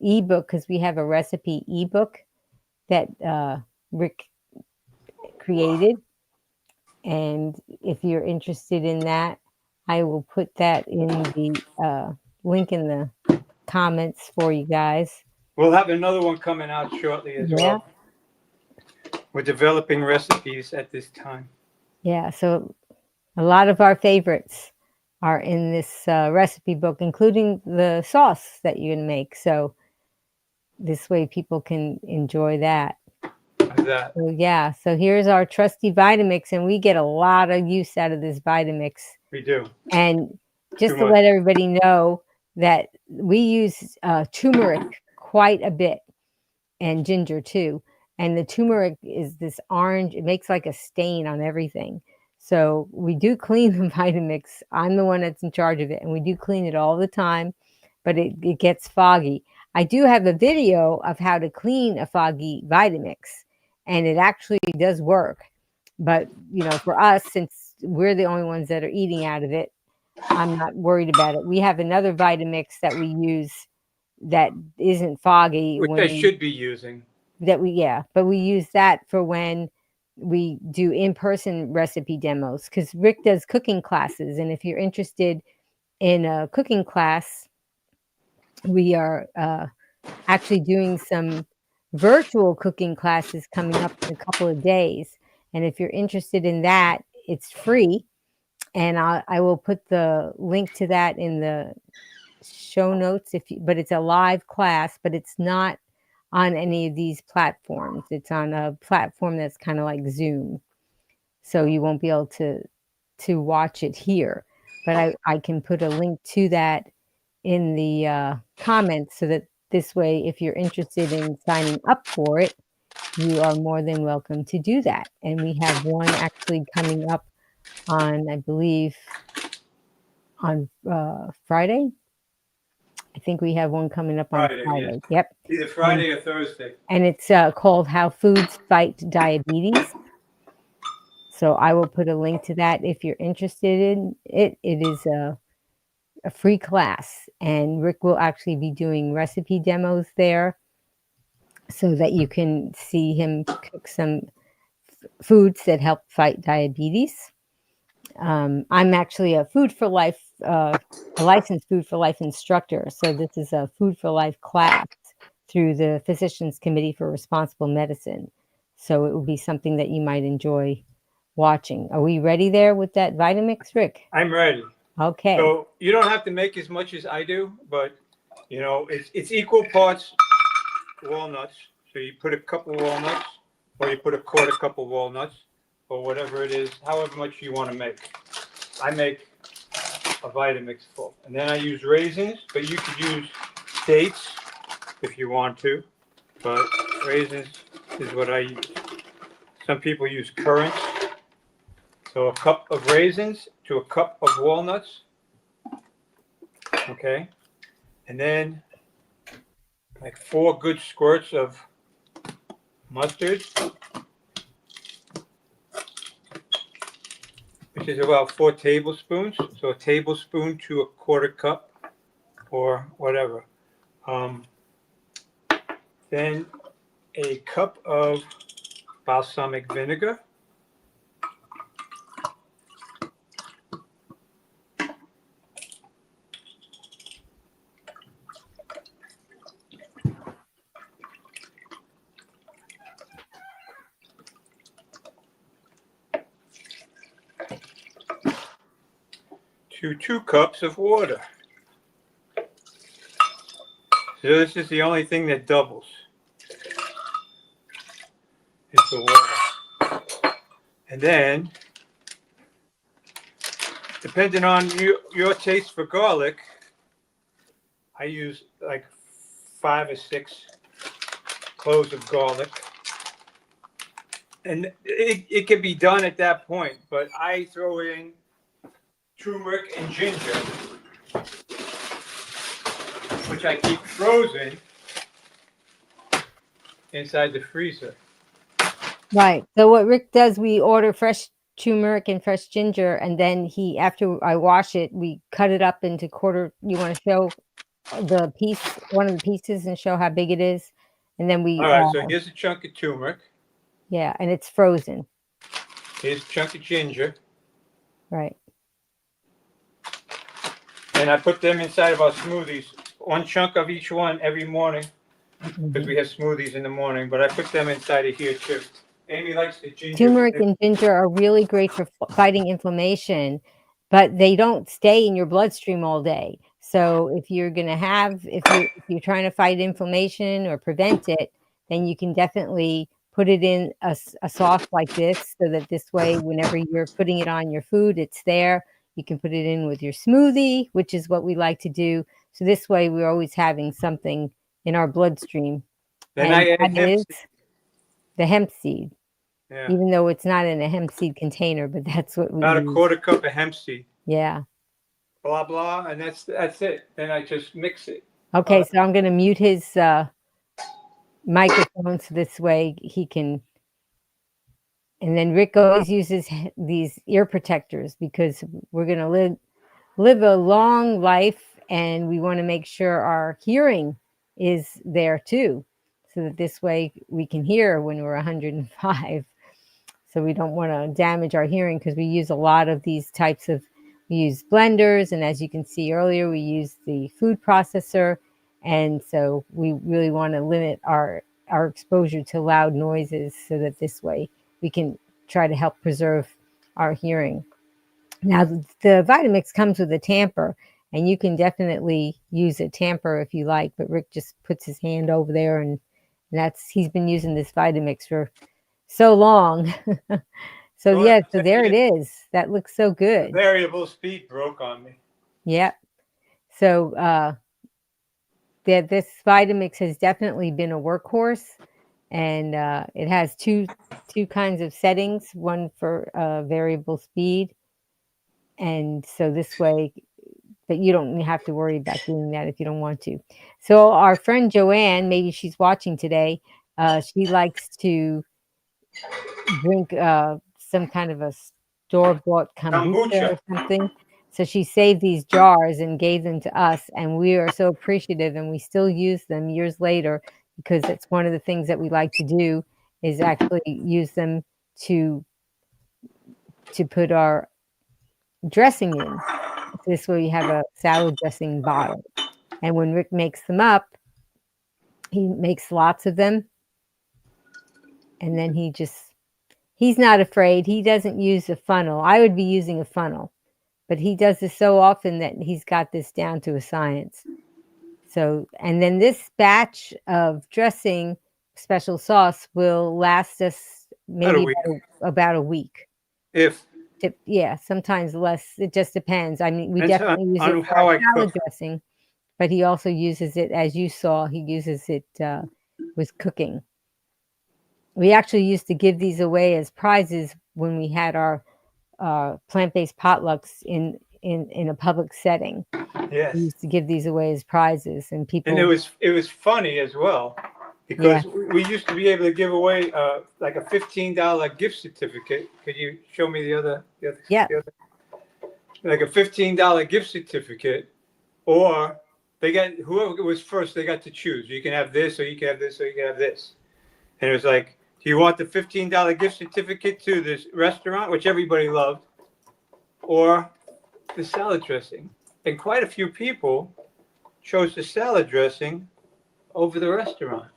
ebook because we have a recipe ebook that Rick created. And if you're interested in that, I will put that in the link in the comments for you guys. We'll have another one coming out shortly as well. We're developing recipes at this time. Yeah, so a lot of our favorites are in this recipe book, including the sauce that you can make. So this way people can enjoy that. That. So yeah, so here's our trusty Vitamix, and we get a lot of use out of this Vitamix. We do. And just to much. let everybody know that we use turmeric quite a bit and ginger too. And the turmeric is this orange, it makes like a stain on everything. So we do clean the Vitamix. I'm the one that's in charge of it, and we do clean it all the time, but it gets foggy. I do have a video of how to clean a foggy Vitamix, and it actually does work. But, you know, for us, since we're the only ones that are eating out of it, I'm not worried about it. We have another Vitamix that we use that isn't foggy Which when I we should be using. yeah, but we use that for when we do in-person recipe demos, because Rick does cooking classes, and if you're interested in a cooking class, we are actually doing some virtual cooking classes coming up in a couple of days. And if you're interested in that, it's free, and I will put the link to that in the show notes. But it's a live class, but it's not on any of these platforms. It's on a platform that's kind of like Zoom, so you won't be able to watch it here. But I can put a link to that in the comments, so that this way, if you're interested in signing up for it, you are more than welcome to do that. And we have one actually coming up on, I believe, on Friday. I think we have one coming up on Friday, yes. Friday. Yep. Either And Friday or Thursday. and it's called How Foods Fight Diabetes. So I will put a link to that if you're interested in it. It is a free class, and Rick will actually be doing recipe demos there, so that you can see him cook some foods that help fight diabetes. I'm actually a a licensed Food for Life instructor. So this is a Food for Life class through the Physicians Committee for Responsible Medicine. So it will be something that you might enjoy watching. Are we ready there with that Vitamix, Rick? I'm ready. Okay. So you don't have to make as much as I do, but you know, it's equal parts walnuts. So you put a cup of walnuts, or you put a quarter cup of walnuts, or whatever it is, however much you want to make. I make a Vitamix full. And then I use raisins, but you could use dates if you want to. But raisins is what I use. Some people use currants. So a cup of raisins to a cup of walnuts. Okay. And then like 4 good squirts of mustard, which is about 4 tablespoons. So a tablespoon to a quarter cup or whatever. Then a cup of balsamic vinegar. To 2 cups of water. So this is the only thing that doubles. Is the water. And then, depending on your taste for garlic, I use like 5 or 6 cloves of garlic. And it can be done at that point, but I throw in turmeric and ginger, which I keep frozen inside the freezer. Right. So what Rick does, we order fresh turmeric and fresh ginger, and then after I wash it, we cut it up into quarter. You want to show one of the pieces, and show how big it is, and then All right, so here's a chunk of turmeric. Yeah, and it's frozen. Here's a chunk of ginger. Right. And I put them inside of our smoothies. 1 chunk of each one every morning, because we have smoothies in the morning. But I put them inside of here too. Amy likes the ginger. Turmeric and ginger are really great for fighting inflammation, but they don't stay in your bloodstream all day. So if you're trying to fight inflammation or prevent it, then you can definitely put it in a sauce like this, so that this way, whenever you're putting it on your food, it's there. You can put it in with your smoothie, which is what we like to do. So this way we're always having something in our bloodstream. Then And I that add hemp is seed. the hemp seed, Yeah. even though it's not in a hemp seed container, but that's what we About a use. quarter cup of hemp seed. Yeah. Blah blah, and that's it. Then I just mix it. Okay, so I'm gonna mute his microphone so this way he can. And then Rick always uses these ear protectors because we're gonna live a long life, and we want to make sure our hearing is there too, so that this way we can hear when we're 105. So we don't want to damage our hearing because we use a lot of these types of, we use blenders, and as you can see earlier, we use the food processor, and so we really want to limit our exposure to loud noises so that this way we can try to help preserve our hearing. Now, the Vitamix comes with a tamper, and you can definitely use a tamper if you like, but Rick just puts his hand over there, and he's been using this Vitamix for so long. So yeah, so there it is. That looks so good. The variable speed broke on me. Yep. So this Vitamix has definitely been a workhorse, and it has two kinds of settings, one for variable speed, and so this way, but you don't have to worry about doing that if you don't want to. So our friend Joanne, maybe she's watching today, she likes to drink some kind of a store-bought kombucha or something. So she saved these jars and gave them to us, and we are so appreciative, and we still use them years later because it's one of the things that we like to do is actually use them to put our dressing in. This way you have a salad dressing bottle. And when Rick makes them up, he makes lots of them, and then he's not afraid. He doesn't use a funnel. I would be using a funnel, but he does this so often that he's got this down to a science. So, and then this batch of dressing, special sauce, will last us maybe about a week. Yeah, sometimes less. It just depends. I mean, we definitely use it for our salad dressing, but he also uses it, as you saw, he uses it with cooking. We actually used to give these away as prizes when we had our plant-based potlucks in a public setting. Yes. We used to give these away as prizes, and people. And it was funny as well, because we used to be able to give away like a $15 gift certificate. Could you show me the other? Yeah. Like a $15 gift certificate, or they got, whoever was first, they got to choose. You can have this, or you can have this, or you can have this. And it was like, do you want the $15 gift certificate to this restaurant, which everybody loved, or the salad dressing? And quite a few people chose the salad dressing over the restaurant.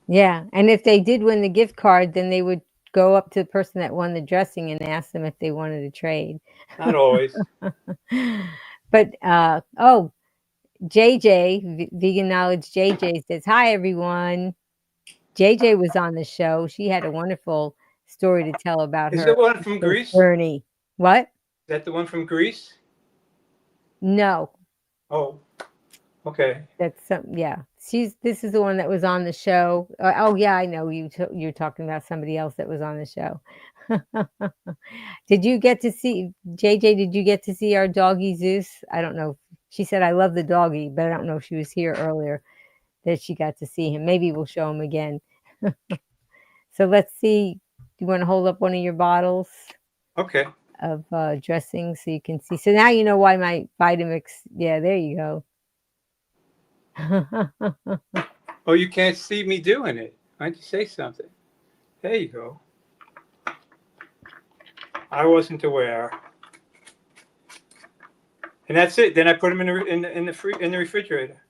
Yeah, and if they did win the gift card, then they would go up to the person that won the dressing and ask them if they wanted to trade. Not always. But JJ, Vegan Knowledge JJ says, hi, everyone. JJ was on the show. She had a wonderful story to tell about her. Is that one from Greece? Journey. What? Is that the one from Greece? No. Oh, okay. That's yeah. This is the one that was on the show. Oh yeah, I know you're talking about somebody else that was on the show. Did you get to see JJ? Did you get to see our doggy Zeus? I don't know. She said I love the doggy, but I don't know if she was here earlier that she got to see him. Maybe we'll show him again. So let's see. Do you want to hold up one of your bottles? Okay. Of dressing so you can see. So now you know why my Vitamix. Yeah, there you go. Oh, you can't see me doing it. Why don't you say something? There you go. I wasn't aware. And that's it. Then I put them in the refrigerator.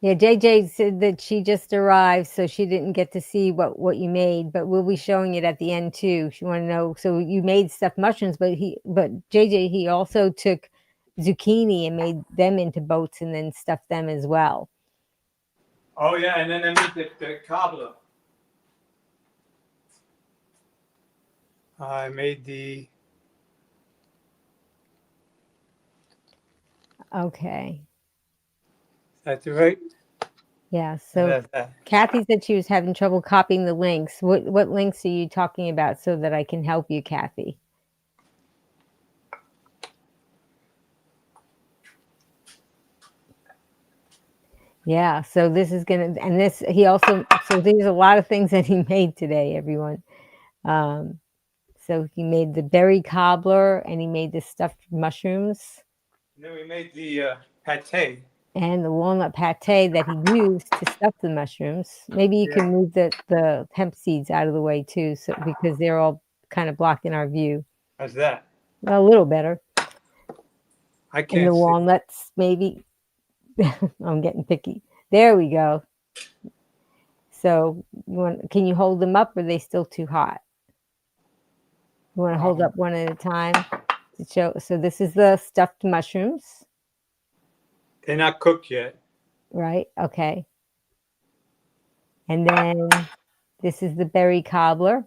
Yeah, JJ said that she just arrived, so she didn't get to see what you made, but we'll be showing it at the end too. She want to know. So you made stuffed mushrooms, but JJ, he also took zucchini and made them into boats and then stuffed them as well. Oh yeah, and then I made the cobbler. I made the. Okay. That's right. Yeah. And So that's that. Kathy said she was having trouble copying the links. What links are you talking about so that I can help you, Kathy? Yeah, so this is gonna, and this, he also, so there's a lot of things that he made today, everyone. Um, so he made the berry cobbler and he made the stuffed mushrooms And then we made the pate. and the walnut pate that he used to stuff the mushrooms. Maybe you Yeah. can move the hemp seeds out of the way too, so because they're all kind of blocking our view. How's that? A little better. I And the can't see. walnuts, maybe. I'm getting picky. There we go. So can you hold them up or are they still too hot? You want to hold up one at a time to show. So this is the stuffed mushrooms, They're not cooked yet. right? Okay. And then this is the berry cobbler.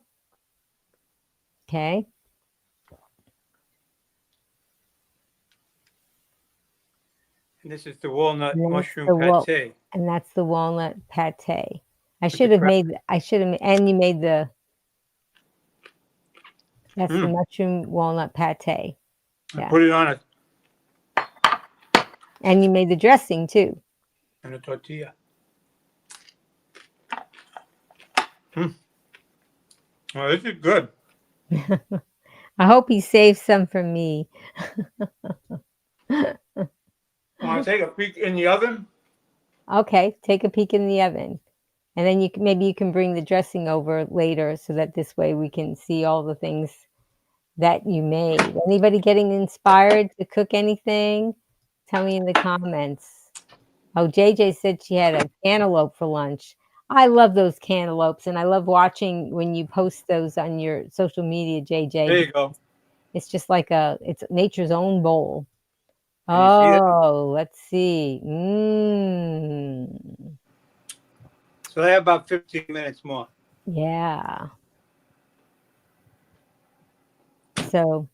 Okay. And this is the walnut And then it's mushroom the pate. and that's the walnut pate. I With the should have crab. made, and you made that's the Mm. mushroom walnut pate. I Yeah. put it on And you made the dressing too. a tortilla. Mm. Oh, this is good. I hope he saved some for me. Want to take a peek in the oven? Okay, take a peek in the oven. And then maybe you can bring the dressing over later so that this way we can see all the things that you made. Anybody getting inspired to cook anything? Tell me in the comments. Oh, JJ said she had a cantaloupe for lunch. I love those cantaloupes, and I love watching when you post those on your social media, JJ. There you go. It's just like it's nature's own bowl. Can you see it? Oh, let's see. Mmm. So they have about 15 minutes more. Yeah. So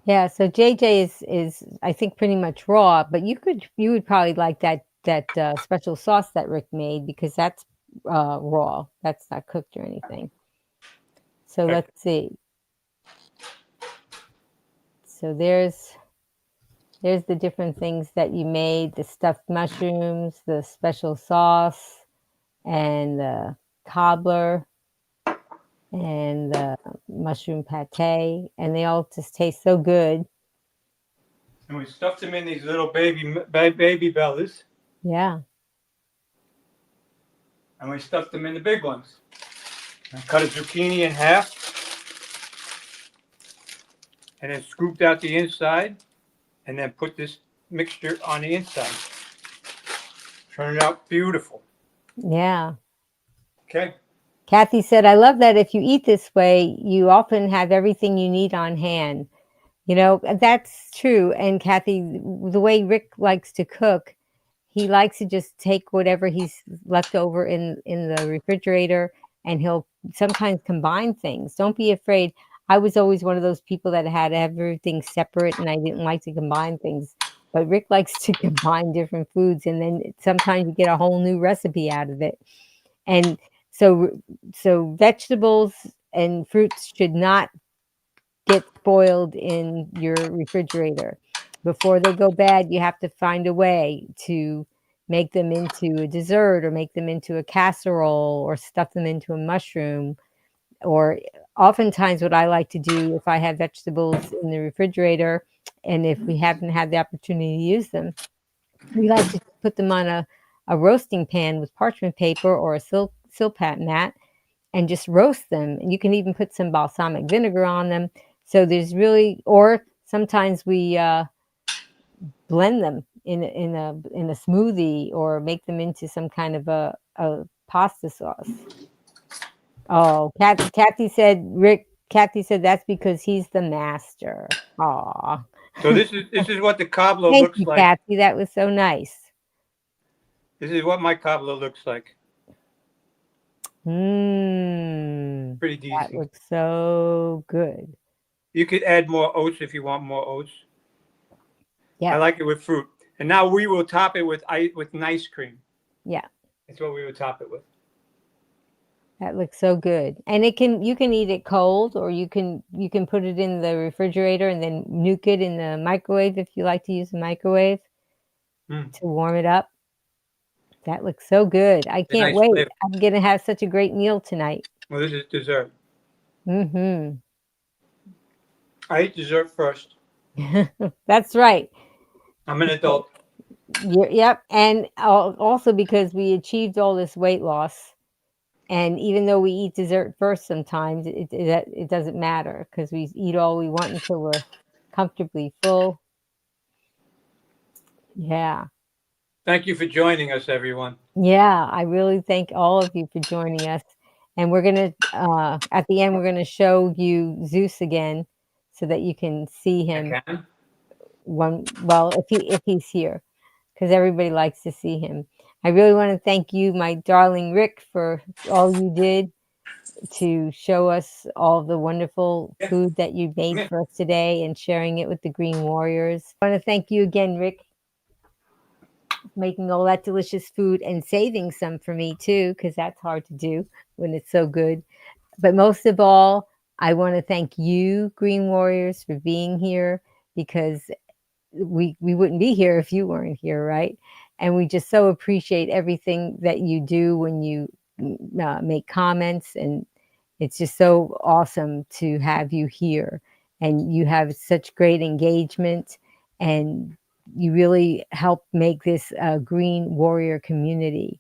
yeah, so JJ is I think pretty much raw, but you would probably like that special sauce that Rick made because that's raw. That's not cooked or anything. So Okay. let's see. So there's the different things that you made, the stuffed mushrooms, the special sauce, and the cobbler and the mushroom pate, and they all just taste so good. And we stuffed them in these little baby bellies, Yeah. and we stuffed them in the big ones. And cut a zucchini in half, and then scooped out the inside, and then put this mixture on the inside. Turned out beautiful. Yeah. Okay. Kathy said, I love that if you eat this way, you often have everything you need on hand. You know, that's true. And Kathy, the way Rick likes to cook, he likes to just take whatever he's left over in the refrigerator and he'll sometimes combine things. Don't be afraid. I was always one of those people that had everything separate and I didn't like to combine things. But Rick likes to combine different foods and then sometimes you get a whole new recipe out of it. And so vegetables and fruits should not get spoiled in your refrigerator. Before they go bad, you have to find a way to make them into a dessert or make them into a casserole or stuff them into a mushroom. Or oftentimes what I like to do if I have vegetables in the refrigerator and if we haven't had the opportunity to use them, we like to put them on a roasting pan with parchment paper or a silpat mat and just roast them. And you can even put some balsamic vinegar on them. So there's really, or sometimes we blend them in a smoothie or make them into some kind of a pasta sauce. Oh, Kathy said Rick. Kathy said that's because he's the master. Aw. So this is what the cobbler Thank looks you, like. Patsy. That was so nice. This is what my cobbler looks like. Mmm. Pretty That decent. looks so good. You could add more oats if you want more oats. I Yeah, like it with fruit. And now we will top it with ice cream. yeah. That's what we would top it with. That looks so good. And you can eat it cold, or you can put it in the refrigerator and then nuke it in the microwave if you like to use the microwave Mm, to warm it up. That looks so good. I it's a can't nice wait. flavor. I'm gonna have such a great meal tonight. Well, this is dessert. Mhm. I eat dessert first. That's right. I'm an adult. Yep, and also because we achieved all this weight loss, and even though we eat dessert first sometimes, it doesn't matter because we eat all we want until we're comfortably full. Yeah. Thank you for joining us, everyone. Yeah, I really thank all of you for joining us, and we're gonna, at the end, we're gonna show you Zeus again so that you can see I him can. if he's here, because everybody likes to see him. I really wanna thank you, my darling Rick, for all you did to show us all the wonderful Yeah, food that you come made here. for us today and sharing it with the Green Warriors. I wanna thank you again, Rick, making all that delicious food and saving some for me too, because that's hard to do when it's so good. But most of all, I want to thank you, Green Warriors, for being here because we wouldn't be here if you weren't here, right? And we just so appreciate everything that you do when you make comments, and it's just so awesome to have you here. And you have such great engagement, and you really help make this a Green Warrior community.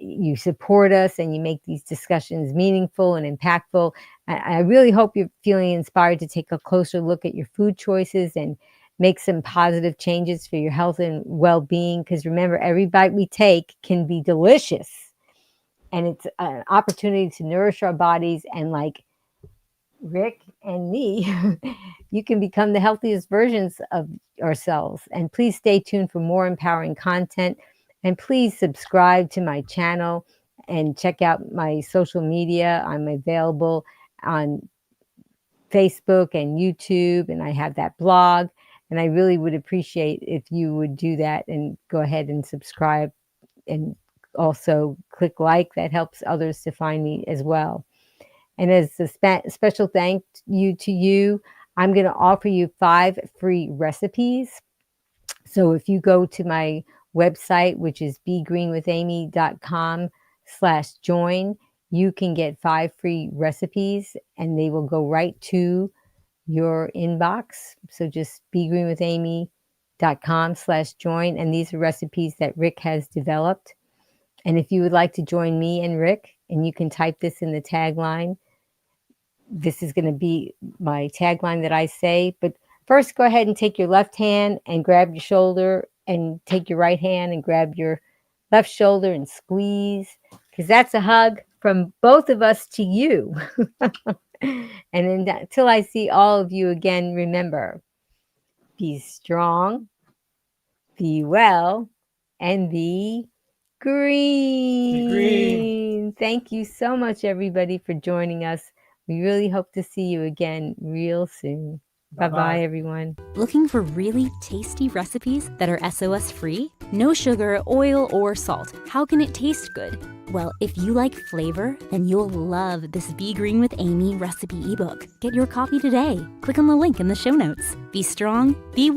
You support us and you make these discussions meaningful and impactful. I really hope you're feeling inspired to take a closer look at your food choices and make some positive changes for your health and well-being, because remember, every bite we take can be delicious, and it's an opportunity to nourish our bodies. And like Rick and me, you can become the healthiest versions of ourselves. And please stay tuned for more empowering content. And please subscribe to my channel and check out my social media. I'm available on Facebook and YouTube, and I have that blog. And I really would appreciate if you would do that and go ahead and subscribe, and also click like. That helps others to find me as well. And as a special thank you to you, I'm going to offer you 5 free recipes. So if you go to my website, which is begreenwithamy.com/join, you can get 5 free recipes and they will go right to your inbox. So just begreenwithamy.com/join. And these are recipes that Rick has developed. And if you would like to join me and Rick, and you can type this in the tagline, this is going to be my tagline that I say. But first, go ahead and take your left hand and grab your shoulder, and take your right hand and grab your left shoulder and squeeze, because that's a hug from both of us to you. And until I see all of you again, remember, be strong, be well, and be Be green. green. Thank you so much, everybody, for joining us. We really hope to see you again real soon. Bye Bye-bye, bye. everyone. Looking for really tasty recipes that are SOS free? No sugar, oil, or salt. How can it taste good? Well, if you like flavor, then you'll love this Be Green with Amy recipe ebook. Get your copy today. Click on the link in the show notes. Be strong, be well.